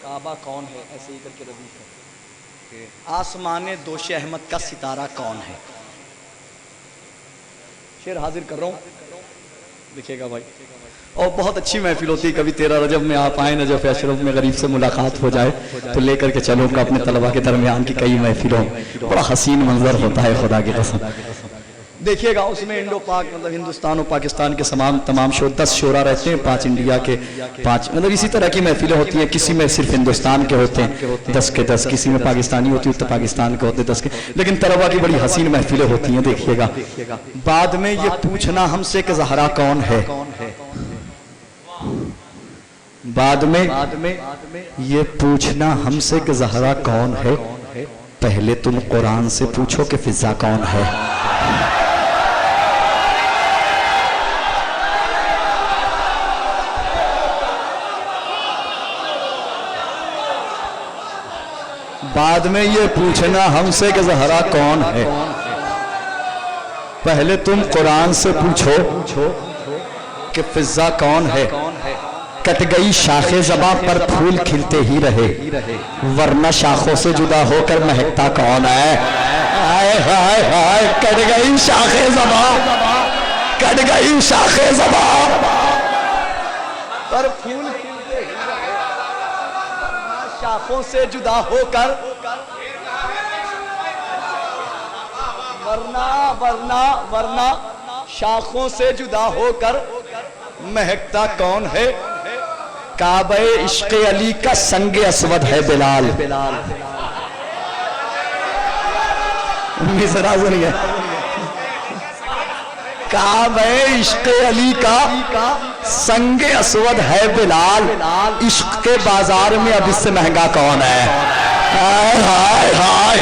काबा कौन है, ऐसे ही करके रदीफ है। आसमाने दोशे अहमद का सितारा कौन है। शेर हाजिर कर रहा हूँ, देखिएगा भाई। और बहुत अच्छी महफिल होती है। कभी 13 रजब में आप आए नजफ अशरफ में, गरीब से मुलाकात हो जाए तो लेकर के चलूँगा अपने तलबा के दरमियान की कई महफिलों। बड़ा हसीन मंजर होता है खुदा की कसम। देखिएगा उसमें इंडो पाक मतलब हिंदुस्तान और पाकिस्तान के तमाम 10 शोरा रहते हैं, 5 इंडिया के 5 मतलब इसी तरह की महफिलें होती हैं। किसी में सिर्फ हिंदुस्तान के होते हैं 10 के 10, किसी में पाकिस्तानी होती है, उत्तर पाकिस्तान के होते हैं 10 के, लेकिन तलबा की बड़ी हसीन महफिलें होती हैं। देखिएगा बाद में ये पूछना हमसे कि ज़हरा कौन है, बाद में ये पूछना हमसे कि ज़हरा कौन है, पहले तुम कुरान से पूछो कि फिजा कौन है। बाद में ये पूछना हमसे कि ज़हरा कौन है, पहले तुम कुरान से पूछो कि फिजा कौन है। कट गई शाखे ज़बां पर फूल खिलते ही रहे, वरना शाखों से जुदा होकर महकता कौन है। हाय हाय हाय, कट गई शाखे ज़बां, कट गई शाखे ज़बां, पर फूल खिलते ही रहे, शाखों से जुदा होकर, वरना वरना वरना शाखों से जुदा होकर महकता कौन है? काबे इश्क अली का संगे अस्वद है बिलाल। मिसरा सुनिए, काबे इश्क अली का संगे अस्वद है बिलाल, इश्क के बाजार में अब इससे महंगा कौन है? हाय हाय हाय,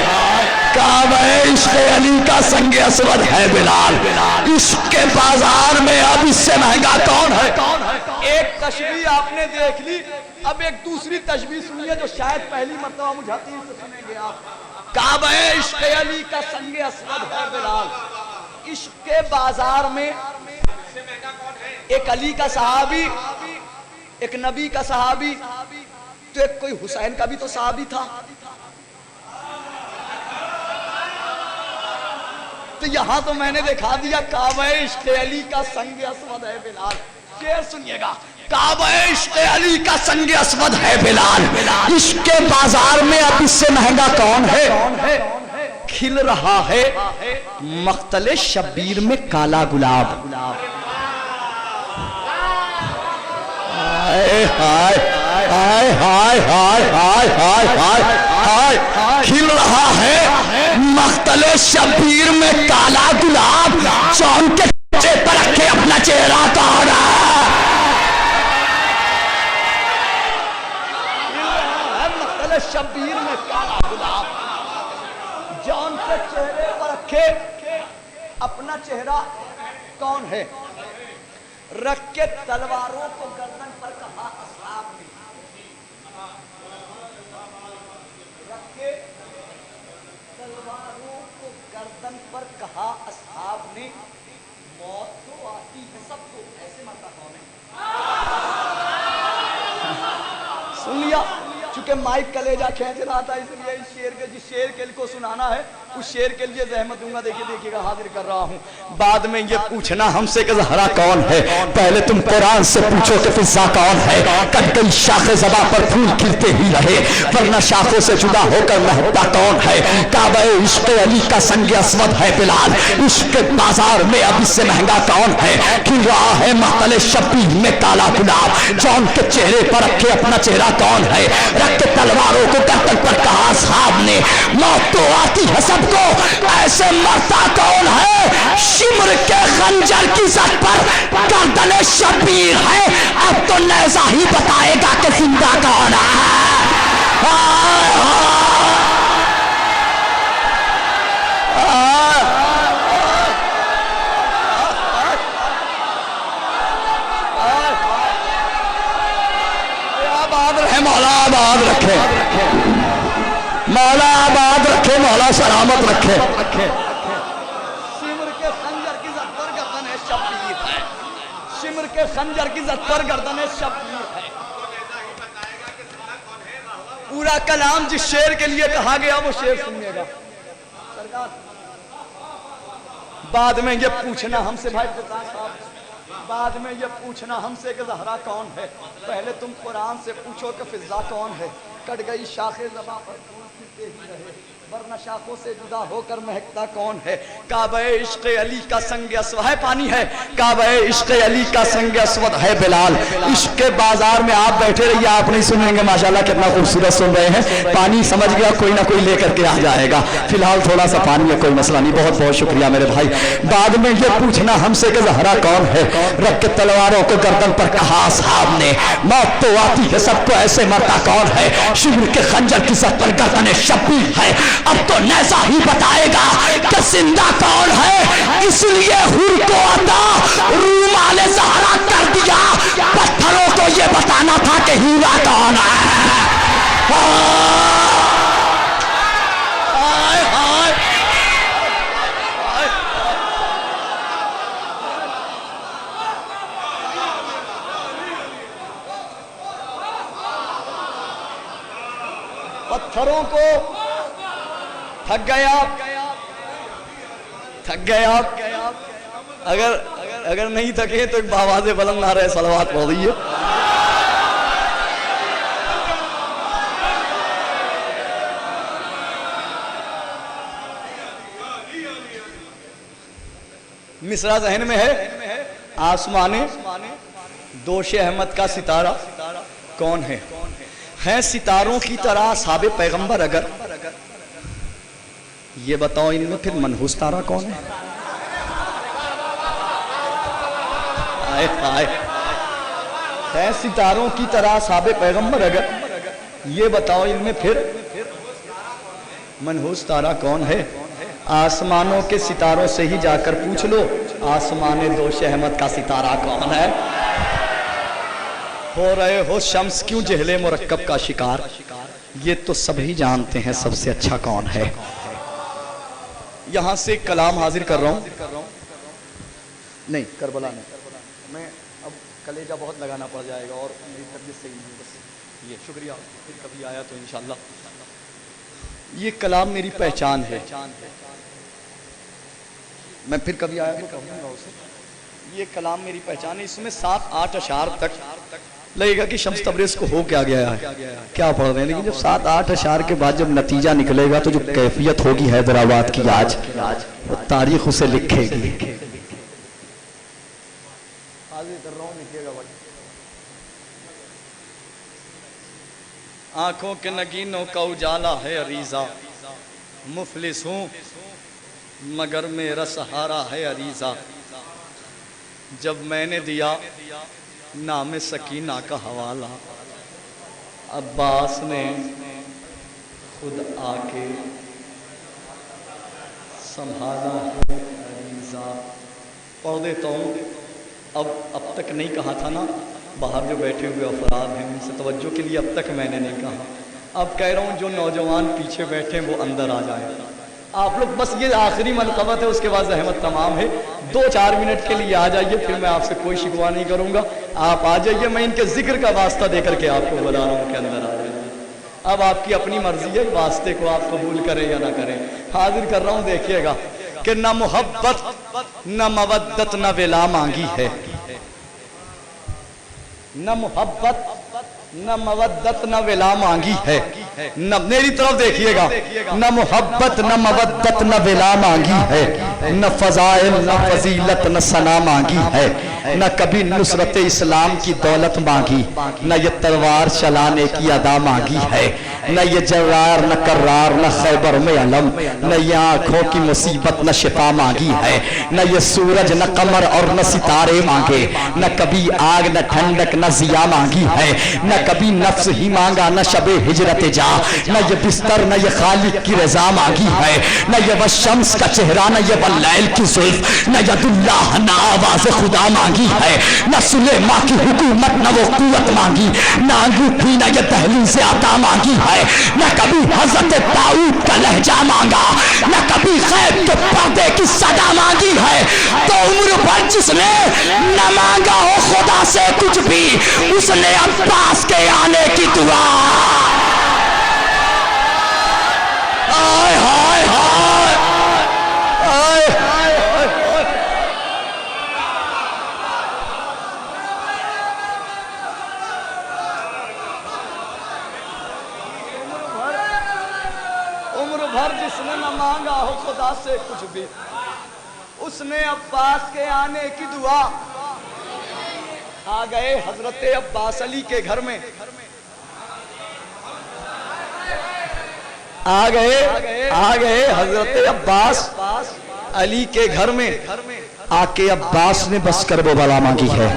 काबे इश्क अली का संगे अस्वद है बिलाल, इश्क के बाजार में अब इससे महंगा कौन है? एक तशबीह आपने देख ली, अब एक दूसरी तशबीह सुनिए जो शायद पहली मर्तबा मुझाती से सुनेंगे आप। काबे इश्क अली का संगे अस्वद है बिलाल, इश्क के बाजार में एक अली का सहाबी, एक नबी का सहाबी, तो एक कोई हुसैन का भी तो सहाबी था। तो यहां तो मैंने दिखा दिया काबे इश्क अली का संगे अस्वद है बिलाल। शेर सुनिएगा, काबे इश्क अली का संगे अस्वद है बिलाल, इश्क के बाजार में अब इससे महंगा कौन है? खिल रहा है मख्तले शब्बीर में काला गुलाब। हाय हाय हाय हाय हाय हाय हाय हाय, खिल रहा है मख्तले शब्बीर में काला गुलाब, चौन के चेहरे पर रखे अपना चेहरा कौन है? मख्तले शब्बीर में काला गुलाब, जौन के चेहरे पर रखे अपना चेहरा कौन है? रख के तलवारों को गर्दन पर कहा अस्हाब ने, रख के तलवारों को गर्दन पर कहा अस्हाब ने, मौत तो आती है सबको, ऐसे मरता कौन है? सुन लिया, चूंकि माइक कलेजा खींच रहा था इसलिए इस शेर के, जिस शेर के को सुनाना है उस शेर के लिए जहमत दूंगा। देखिए देखिएगा, हाजिर कर रहा हूँ। बाद में ये पूछना हमसे कि ज़हरा कौन है, पहले तुम कुरान से पूछो कि फिज़ा कौन है। कट गई शाखे ज़बा पर फूल खिलते ही रहे, वरना शाखों से जुदा होकर महकता कौन है? काबे इश्क अली का संगे अस्वद है बिलाल, इश्क के बाजार में अब इससे महंगा कौन है? खिल रहा है मख्तले शब्बीर में काला गुलाब, जौन के चेहरे पर रखे अपना चेहरा कौन है? रख के तलवारों को गर्दन पर कहा अस्हाब ने, मौत तो आती है सबको, ऐसे मरता कौन है? शिमर के खंजर की सर पर गर्दन शब्बीर है, अब तो नेज़ा ही बताएगा कि जिंदा कौन है। आबाद रहे मौला, आबाद रखे मौला, आबाद रखे मौला, सलामत रखे। शिमर के खंजर की जद पर गर्दन शब्बीर है, शिमर के खंजर की जद पर गर्दन शब्बीर है। पूरा कलाम जिस शेर के लिए कहा गया वो शेर सुनिएगा सरकार। बाद में ये पूछना हमसे, भाई फिज़ा साहब, बाद में ये पूछना हमसे कि ज़हरा कौन है, पहले तुम कुरान से पूछो कि फिज़ा कौन है। कट गई शाखे ज़बा पर फूल खिलते ही रहे, वरना शाखों से जुदा होकर महकता कौन है? काबे इश्क अली का संग अस्वद है, पानी है, काबे इश्क अली का संग अस्वद है बिलाल, इश्क के बाजार में आप बैठे रहिए, आप नहीं सुनेंगे माशाल्लाह कितना खूबसूरत सुन रहे हैं। पानी समझ गया, कोई ना कोई लेकर के आ जाएगा, फिलहाल थोड़ा सा पानी है, कोई मसला नहीं। बहुत बहुत शुक्रिया मेरे भाई। बाद में ये पूछना हमसे कि ज़हरा कौन है, रख के तलवारों को गर्दन पर कहा अस्हाब ने, मौत तो आती है सबको, ऐसे मरता कौन है? शिमर के खंजर की सर पर गर्दन शब्बीर है, अब तो नेज़ा ही बताएगा कि जिंदा कौन है। इसलिए हुर को अता रूमाले ज़हरा कर दिया, पत्थरों को ये बताना था कि हीरा कौन है। पत्थरों को थक गया, थक गया। अगर नहीं थके तो एक बावाज़े बुलंद नारे सलवात पढ़ दीजिए। मिसरा जहन में है। आसमाने दोष अहमद का सितारा कौन है सितारों की तरह साबे पैगंबर अगर, ये बताओ इनमें फिर मनहूस तारा कौन है? आए आए है सितारों की तरह साबे पैगंबर अगर, ये बताओ इनमें फिर मनहूस तारा कौन है? आसमानों के सितारों से ही जाकर पूछ लो, आसमान दोष अहमद का सितारा कौन है? हो रहे हो शम्स क्यों जहले मुरक्कब का शिकार, ये तो सभी जानते हैं सबसे अच्छा कौन है। यहां से कलाम हाजिर कर रहा हूं, नहीं करबला नहीं, मैं अब कलेजा बहुत लगाना पड़ जाएगा और मेरी तबीयत सही नहीं, बस ये शुक्रिया, फिर कभी आया तो इंशाल्लाह। ये कलाम मेरी पहचान है, मैं फिर कभी आया तो कहूँगा उसे। ये कलाम मेरी पहचान है, इसमें 7-8 अशार तक लगेगा कि शम्स तबरेज को हो क्या गया है, क्या पढ़ रहे हैं, लेकिन जब 7-8 अशार के बाद जब नतीजा निकलेगा तो जो कैफियत होगी हैदराबाद की आज, वो तारीख उसे लिखेगी। आंखों के नगीनों का उजाला है अरीजा, मुफलिस हूं मगर मेरा सहारा है अरीजा। जब मैंने दिया नाम सकीना का हवाला, अब्बास ने खुद आके संभाला है अरीजा। पढ़ देता हूँ, अब तक नहीं कहा था ना, बाहर जो बैठे हुए अफराद हैं उनसे तवज्जो के लिए अब तक मैंने नहीं कहा, अब कह रहा हूँ जो नौजवान पीछे बैठे वो अंदर आ जाए। आप लोग बस ये आखिरी मनकबत है, उसके बाद रहमत तमाम है। 2-4 मिनट के लिए आ जाइए, फिर मैं आपसे कोई शिकवा नहीं करूँगा, आप आ जाइए, मैं इनके जिक्र का वास्ता दे करके आपको बुला रहा हूँ कि अंदर आ जाइए। अब आपकी अपनी मर्जी है, वास्ते को आप कबूल करें या ना करें। हाजिर कर रहा हूँ, देखिएगा कि न मोहब्बत न मवद्दत न विला मांगी है, न मोहब्बत न मवद्दत न विला मांगी है, न मेरी तरफ देखिएगा, न मोहब्बत न मवद्दत न विला मांगी है, न फजाइल न फजीलत न सना मांगी है, न कभी नुसरत इस्लाम की दौलत मांगी, न ये तलवार चलाने की अदा मांगी है, न ये जर्रार न कर्रार न खैबर में अलम, न ये आंखों की मुसीबत न शिफा मांगी है, न ये सूरज न कमर और न सितारे मांगे, न कभी आग न ठंडक न जिया मांगी है, न कभी नफ्स ही मांगा न शबे हिजरत जा, न ये बिस्तर न ये खालिक की रजा मांगी है, न ये वह शम्स का चेहरा न ये वह लैल की जुल्फ, न यदुल्लाह न आवाज खुदा मांगी है, न सुलेमा की हुकूमत न वो कुव्वत मांगी, न अंगूठी न ये दहलीज से आता मांगी है, न कभी हजरत दाऊद का लहजा मांगा, न कभी खैब के पर्दे की सदा मांगी है। तो उम्र भर जिसने न मांगा हो खुदा से कुछ भी, उसने अब्बास के आने की दुआ। हाय हाय हाय हाय हाय हाय। उम्र भर जिसने न मांगा हो खुदा से कुछ भी, उसने अब्बास के आने की दुआ। आ गए हजरत अब्बास अली के घर में, आ गए हजरत अब्बास अली के घर में, आके अब्बास ने बस कर वो बला मांगी है।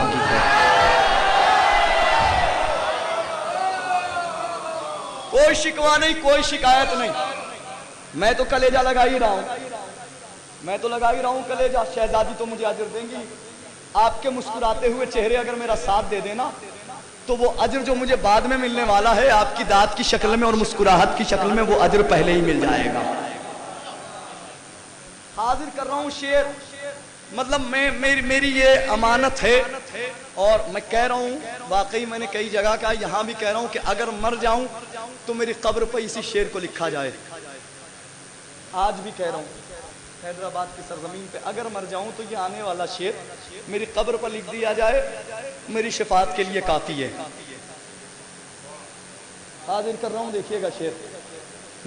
कोई शिकवा नहीं, कोई शिकायत नहीं, मैं तो कलेजा लगा ही रहा हूं, मैं तो लगा ही रहा हूं कलेजा। शहजादी तो मुझे अजर देंगी, आपके मुस्कुराते हुए चेहरे अगर मेरा साथ दे देना तो वो अजर जो मुझे बाद में मिलने वाला है आपकी दाद की शक्ल में और मुस्कुराहट की शक्ल में, वो अजर पहले ही मिल जाएगा। हाजिर कर रहा हूं शेर, मतलब मेरी ये अमानत है और मैं कह रहा हूं, वाकई मैंने कई जगह कहा, यहां भी कह रहा हूं कि अगर मर जाऊं तो मेरी कब्र पर इसी शेर को लिखा जाए। आज भी कह रहा हूं, हैदराबाद की सरजमीन पे अगर मर जाऊं तो ये आने वाला शेर मेरी कब्र पर लिख दिया जाए, मेरी शिफात के लिए काफी है। हाजिर कर रहा हूं, देखिएगा शेर।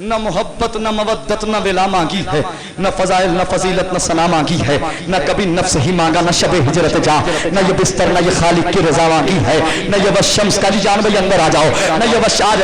न मोहब्बत न मवद्दत न विला मांगी है, न फजाइल न फजीलत न सना मांगी है, न कभी नफ्स ही मांगा, न शबे हिजरत जा, न ये बिस्तर न ये खालिक की रजा मांगी है, न ये बस शम्स का, जी जान भाई अंदर आ जाओ, न ये बस आज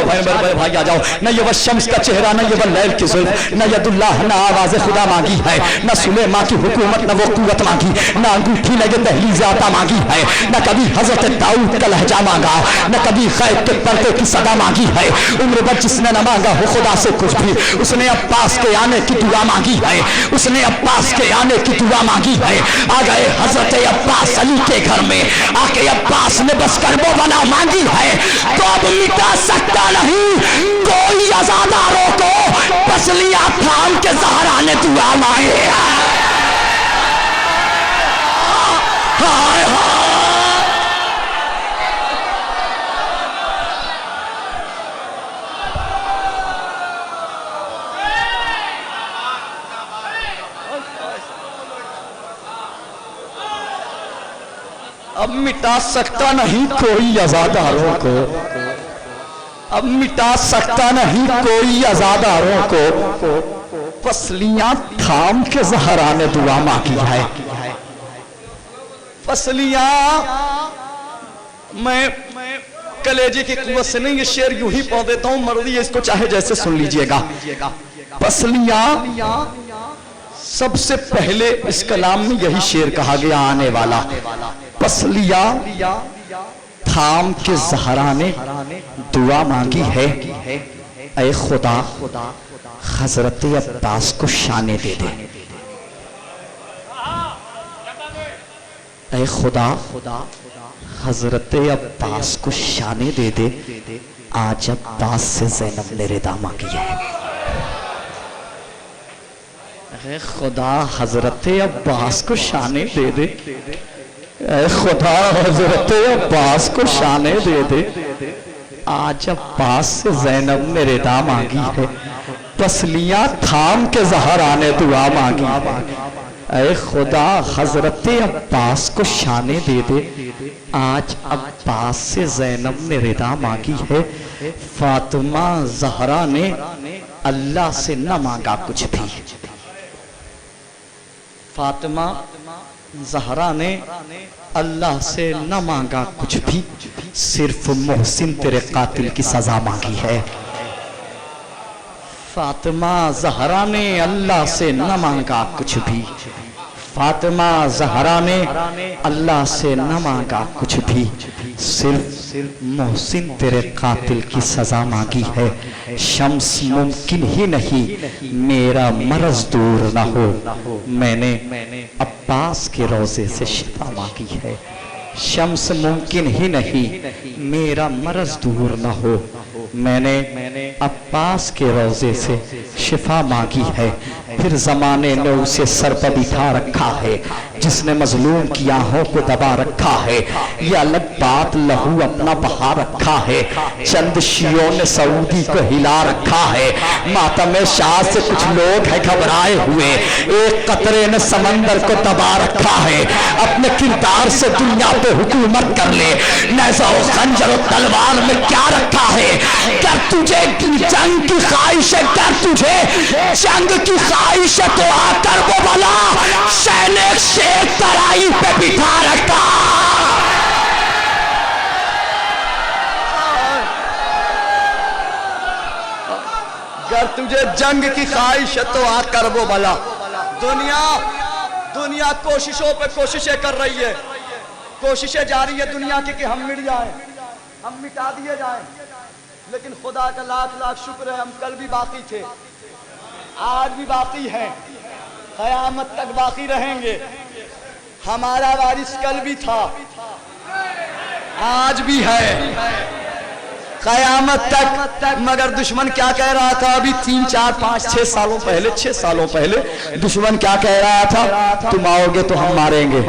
भाई आ जाओ, न ये बस शम्स का चेहरा, न ये बस लैल की जुल्फ, न यदुल्लाह न आवाज खुदा मांगी है, न सुलेमा की हुकूमत न वो कुव्वत मांगी, न अंगूठी न ये दहलीज आता मांगी है, न कभी हजरत दाऊद का लहजा मांगा, न कभी खैर के पर्दे की सदा मांगी है। उम्र भर जिसने न मांगा हो खुदा से कुछ भी, उसने अब्बास के आने की दुआ मांगी है, उसने अब्बास के आने की दुआ मांगी है। आ गए हजरत अब्बास अली के घर में, आके अब्बास ने बस करबो बना मांगी है, तो अब मिटा सकता नहीं कोई अज़ादारों को, बस लिया थाम के ज़हरा ने दुआ मांगी है। हाय हाय अब मिटा सकता नहीं कोई अज़ादारों को, अब मिटा सकता नहीं कोई अज़ादारों को, फसलियां थाम के ज़हरा ने दुआ मांगी है। फसलियां, मैं कलेजे की कुव्वत से नहीं ये शेर यूं ही पढ़ देता हूं, मर्जी है इसको चाहे जैसे सुन लीजिएगा। फसलियां, सबसे पहले इस कलाम में यही शेर कहा गया आने वाला, फसलियां थाम के ज़हरा ने दुआ मांगी है, ऐ खुदा हजरत अब्बास को शाने दे दे, ऐ खुदा हजरत अब्बास को शाने दे दे, आज अब्बास से ज़ैनब ने रिदा मांगी है। ऐ खुदा हजरत अब्बास को शाने दे दे, ऐ खुदा हजरत अब्बास को शाने दे दे, आज अब्बास से ज़ैनब ने रिदा मांगी है, तसलियां थाम के ज़हरा ने दुआ मांगी। ऐ खुदा हजरत अब्बास को शाने दे दे, आज अब्बास से ज़ैनब ने रिदा मांगी है। फातिमा ज़हरा ने अल्लाह से न मांगा कुछ भी, फातिमा ज़हरा ने अल्लाह से न मांगा कुछ भी, सिर्फ मोहसिन तेरे कातिल की सजा मांगी है। फातिमा ज़हरा ने अल्लाह से न मांगा कुछ भी, फातिमा ज़हरा ने अल्लाह से न मांगा कुछ भी, सिर्फ मोहसिन तेरे कातिल की सजा मांगी है। शम्स मुमकिन ही नहीं मेरा मरज दूर न हो, मैंने अब्बास के रोजे से शिफा मांगी है। शम्स मुमकिन ही नहीं मेरा मरज दूर न हो, मैंने अब्बास के रोजे से शिफा मांगी है। फिर जमाने ने उसे सर पर बिठा रखा है, जिसने मजलूम की आहों को दबा रखा है। ये अलग बात लहू अपना बहा रखा है, चंद शियों ने सऊदी को हिला रखा है। मातम शाह से कुछ लोग हैं घबराए हुए, एक कतरे ने समंदर को दबा रखा है। अपने किरदार से दुनिया पे हुकूमत कर ले, नैज़ा और खंजर और तलवार में क्या रखा है। कर तुझे जंग की ख्वाहिश है, कर तुझे जंग की ख्वाहिश है तो आकर वो भला सैनिक शेर तराई पे बिठा रखा। अगर तुझे जंग की ख्वाहिश है तो आकर वो भला। दुनिया कोशिशों पे कोशिशें कर रही है, कोशिशें जारी है दुनिया की कि हम मिट जाएं, हम मिटा दिए जाएं, लेकिन खुदा का लाख लाख शुक्र है हम कल भी बाकी थे, आज भी बाकी है, क़यामत तक बाकी रहेंगे। हमारा वारिस कल भी था, आज भी है, क़यामत तक। मगर दुश्मन क्या कह रहा था अभी 3, 4, 5, 6 सालों पहले, 6 सालों पहले दुश्मन क्या कह रहा था, तुम आओगे तो हम मारेंगे,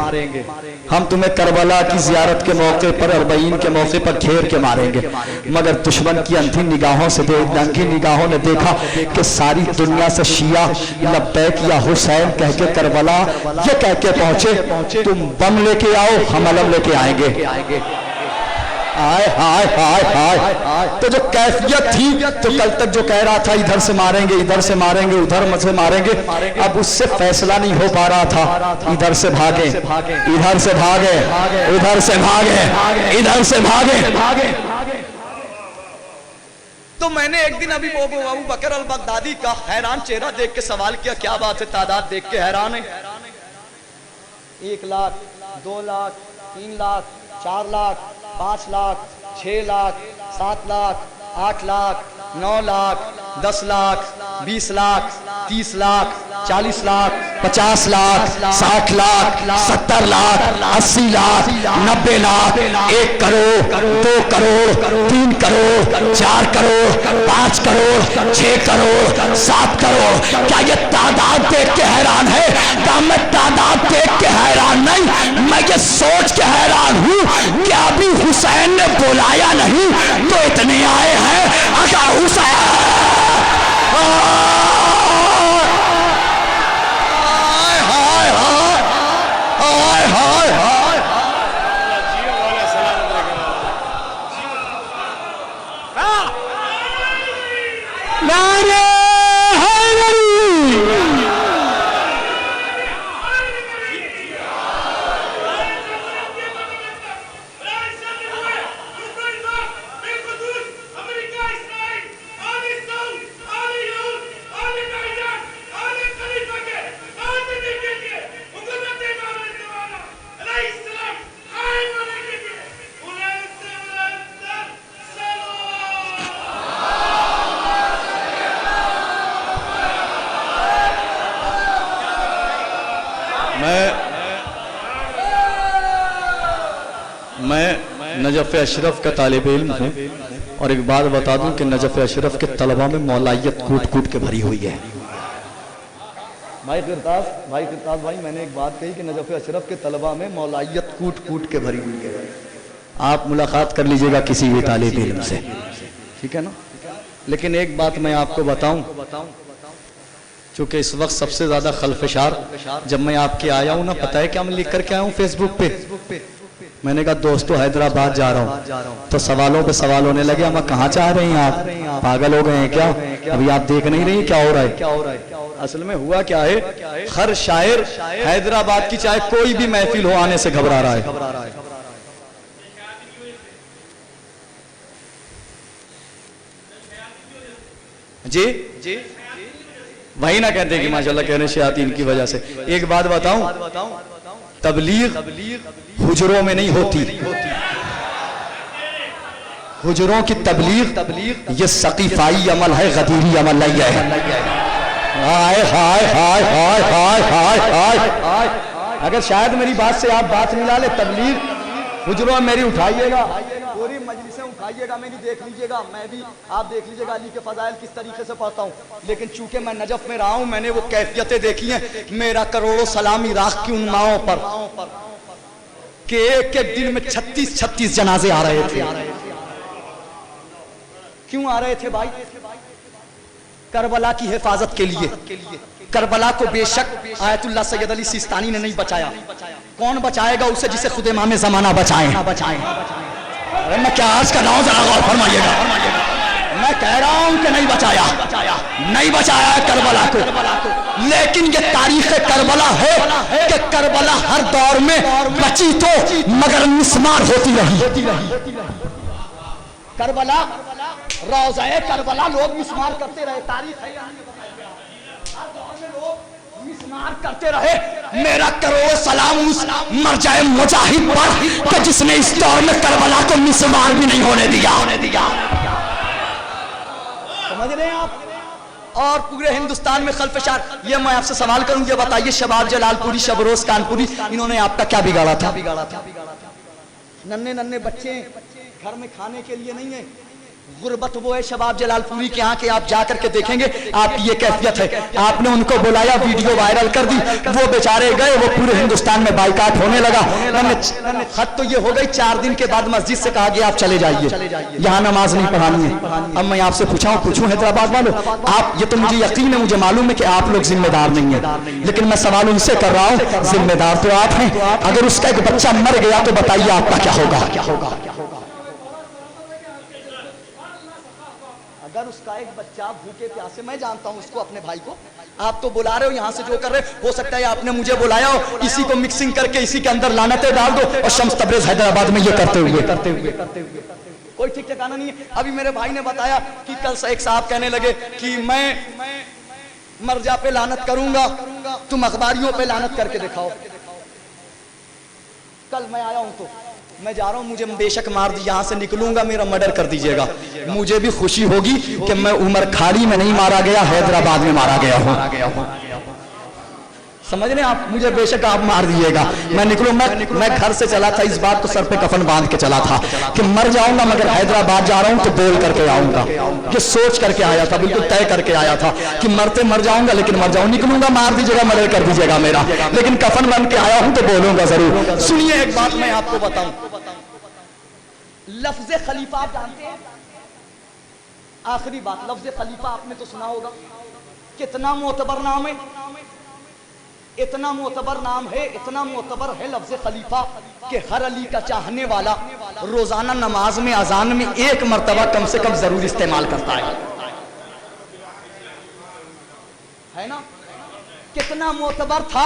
हम तुम्हें करबला की जियारत के मौके पर, अरबईन के मौके पर घेर के मारेंगे। मगर दुश्मन की अंधी निगाहों से, नंगी निगाहों ने देखा कि सारी दुनिया से शिया लब्बैक या हुसैन कह के करबला ये कह के पहुंचे, तुम बम लेके आओ हम अलम लेके आएंगे। हाय हाय हाय हाय। तो जो कैफियत थी, तो कल तक जो कह रहा था इधर से मारेंगे, इधर से मारेंगे, उधर से मारेंगे, अब उससे फैसला नहीं हो पा रहा था। इधर से भागे, इधर से भागे, इधर से भागे, इधर से भागे। तो मैंने एक दिन अभी अबू बकर अल बगदादी का हैरान चेहरा देख के सवाल किया, क्या बात है, तादाद देख के हैरान है? 1 लाख, 2 लाख, 3 लाख, 4 लाख, 5 लाख, 6 लाख, 7 लाख, 8 लाख, 9 लाख, 10 लाख, 20 लाख, 30 लाख, 40 लाख, 50 लाख, 60 लाख, 70 लाख, 80 लाख, 90 लाख, 1 करोड़, 2 करोड़, 3 करोड़, 4 करोड़, 5 करोड़, 6 करोड़, 7 करोड़। क्या ये तादाद देख के हैरान है? क्या मैं तादाद देख के हैरान नहीं, मैं ये सोच के हैरान हूं कि अभी हुसैन ने बुलाया नहीं तो इतने आए हैं। अगर हुसैन मैं नजफ अशरफ का तालिब इल्म हूँ और एक बात बता दूं कि नजफ अशरफ के तलबा में मौलाइयत कूट कूट के भरी हुई है। भाई किरतास भाई मैंने एक बात कही कि नजफ अशरफ के तलबा में मौलाइयत कूट कूट के भरी हुई है। आप मुलाकात कर लीजिएगा किसी भी तालिब इल्म से, ठीक है ना। लेकिन एक बात मैं आपको बताऊं, चूंकि इस वक्त सबसे ज्यादा खलफशार जब मैं आपके आया हूं ना, पता है क्या मैं लिख करके आया हूं फेसबुक पे? मैंने कहा दोस्तों हैदराबाद जा रहा हूँ, तो सवालों पे सवाल होने लगे, हम कहाँ चाह रहे हैं आप, पागल हो गए हैं क्या? अभी आप देख नहीं रही क्या हो रहा है? असल में हुआ क्या है, हर शायर हैदराबाद की चाहे कोई भी महफिल हो आने से घबरा रहा है। जी वही ना कहते कि माशाल्लाह कहने शयातीन की वजह से। एक बात बताऊं, तबलीग हुजरों में नहीं होती, हुजरों की तबलीग ये सकीफाई अमल है, गदीरी अमल नहीं है। हाय हाय हाय हाय हाय हाय हाय। अगर शायद मेरी बात से आप बात मिला ले, तबलीग हुजरों में मेरी उठाइएगा, पूरी मजलिसें उठाइएगा, मेरी देख लीजिएगा, मैं भी आप देख लीजिएगा अली के फजाइल किस तरीके से पढ़ता हूँ। लेकिन चूंकि मैं नजफ में रहा हूँ, मैंने वो कैफियतें देखी हैं। मेरा करोड़ों सलाम इराक की उन माओं पर कि एक एक दिन में 36 जनाजे आ रहे थे। क्यों आ रहे थे भाई? करबला की हिफाजत के लिए। करबला को बेशक आयतुल्लाह सैयद अली सिस्तानी ने नहीं बचाया, कौन बचाएगा उसे जिसे खुद इमाम ज़माना बचाएं। अरे मैं क्या आज कर रहा हूं, जरा गौर फरमाइएगा। मैं कह रहा हूं कि नहीं बचाया करबला को, लेकिन ये तारीख करबला है कि करबला हर दौर में बची तो मगर मिस्मार होती रही। करबला रोज़ा करबला लोग मिस्मार करते रहे, तारीख है हर दौर में लोग मिस्मार करते रहे। मेरा करोड़ सलाम उस मरजाए मुजाहिद पर कि जिसने इस दौर में करबला को मिस्मार भी नहीं होने दिया। समझ रहे हैं आप? और पूरे हिंदुस्तान में खलफशार। ये मैं आपसे सवाल करूं, ये बताइए शबाब जलालपुरी, शबरोज कानपुरी, इन्होंने आपका क्या बिगाड़ा था? नन्हे बच्चे घर में खाने के लिए नहीं है। गुर्बत वो है शबाब जलालपुरी के यहाँ के, आप जाकर के देखेंगे आपकी ये कैफियत है। आपने उनको बुलाया, वीडियो वायरल कर दी, वो बेचारे गए, वो पूरे हिंदुस्तान में बाइकाट होने लगा। खत तो ये हो गई, 4 दिन के बाद मस्जिद से कहा गया आप चले जाइए, यहाँ नमाज नहीं पढ़ानी है। अब मैं आपसे पूछूं हैदराबाद वालों, आप ये तो मुझे यकीन है, मुझे मालूम है कि आप लोग जिम्मेदार नहीं है, लेकिन मैं सवाल उनसे कर रहा हूँ, जिम्मेदार तो आप हैं। अगर उसका एक बच्चा मर गया तो बताइए आपका क्या होगा? उसका एक बच्चा भूखे प्यासे, मैं जानता हूँ उसको, अपने भाई को, आप तो बुला रहे हो यहाँ से जो कर रहे हो सकता है आपने मुझे बुलाया हो, इसी को मिक्सिंग करके इसी के अंदर लानतें डाल दो और शम्स तबरेज़ हैदराबाद में ये करते हुए कोई ठीक ठिकाना नहीं है। अभी मेरे भाई ने बताया कि कल से एक साहब कहने लगे कि मैं मर्जा पे लानत करूंगा, तुम अखबारियों पे लानत करके दिखाओ। कल मैं आया हूं तो मैं जा रहा हूं, मुझे बेशक मार दी, यहां से निकलूंगा मेरा मर्डर कर दीजिएगा, मुझे भी खुशी होगी कि मैं उमर खाड़ी में नहीं मारा गया, हैदराबाद में मारा गया हूं। समझ रहे हैं आप, मुझे बेशक आप मार दिएगा, मैं निकलूं। मैं घर से चला था, इस बात को सर पे कफन बांध के चला था कि मर जाऊंगा मगर हैदराबाद जा रहा हूं तो बोल करके आऊंगा, ये सोच करके आया था, बिल्कुल तय करके आया था कि मरते मर जाऊंगा लेकिन मर जाऊं, निकलूंगा मार दीजिएगा मर्डर कर दीजिएगा मेरा, लेकिन कफन बन के आया हूं तो बोलूंगा जरूर। सुनिए एक बात मैं आपको बताऊं, लफ्ज़ खलीफा आप जानते हैं? आखिरी बात, लफ्ज़ खलीफा आपने तो सुना होगा, कितना मोतबर नाम है, इतना मोतबर नाम है, इतना मोतबर है लफ्ज़ खलीफा कि हर अली का चाहने वाला रोजाना नमाज में अजान में एक मर्तबा कम से कम जरूर इस्तेमाल करता है ना? कितना मोतबर था,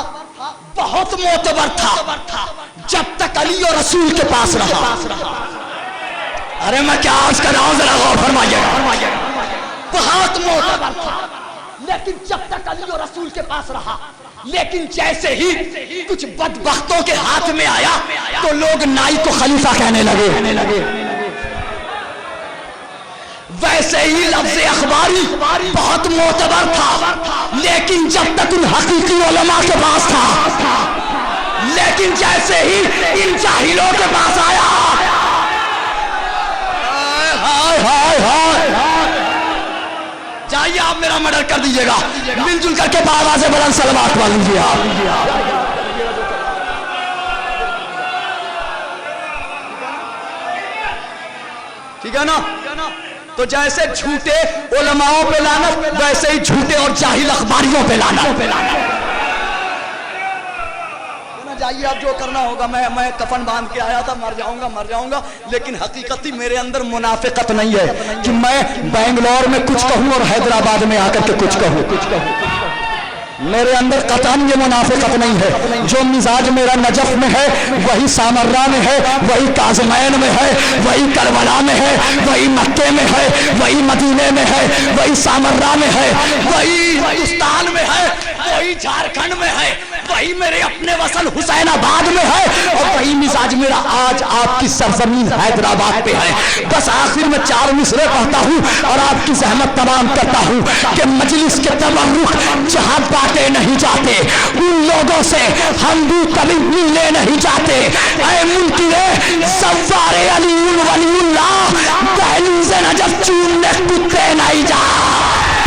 बहुत मोतबर था, जब तक अली और रसूल के पास रहा। अरे मैं क्या आज कर रहा हूं, जरा गौर फरमाइएगा। बहुत मोतबर था, लेकिन जब तक अली और रसूल के पास रहा, लेकिन जैसे ही कुछ बदबख्तों के हाथ में आया तो लोग नाई को खलीफा कहने लगे। वैसे ही लफ्ज़ अखबारी बहुत मोतबर था, लेकिन जब तक उन हकीकी उलमा के पास था, लेकिन जैसे ही इन जाहिलों के पास आया, हाय हाय हाय, जाइए आप मेरा मर्डर कर दीजिएगा, मिलजुल करके बाबा से बुलंद सलवात पढ़ लीजिए आप। ठीक है ना? तो जैसे झूठे उलमाओं पे लानत, वैसे ही झूठे और जाहिल अखबारियों पे लानत। जाइए आप जो करना होगा, मैं कफन बांध के आया था, मर जाऊंगा, लेकिन हकीकती मेरे अंदर मुनाफिकत नहीं है कि मैं बेंगलोर में कुछ कहूं और हैदराबाद में आकर के कुछ कहूं। मेरे अंदर कतन ये मुनाफिकत नहीं है। जो मिजाज मेरा नजफ में है वही सामर्रा में है, वही काज़मैन में है, वही करबला में है, वही मक्के में है, वही मदीने में है, वही सामर्रा में है, वही हिंदुस्तान में है, वही झारखंड में है, वही मेरे अपने वसन हुसैनाबाद में है, और वही मिजाज मेरा आज आपकी सरजमीन हैदराबाद पे है। बस आखिर में 4 मिसरे पढ़ता हूँ और आपकी जहमत तमाम करता हूँ कि मजलिस के तबर्रुक जहाँ बातें नहीं जाते, उन लोगों से हम भी कभी मिलने नहीं जाते। ऐ मुनकिरे सवारे अली वलीउल्लाह, दहलीज़ नजफ चूमने कुत्ते नहीं जा।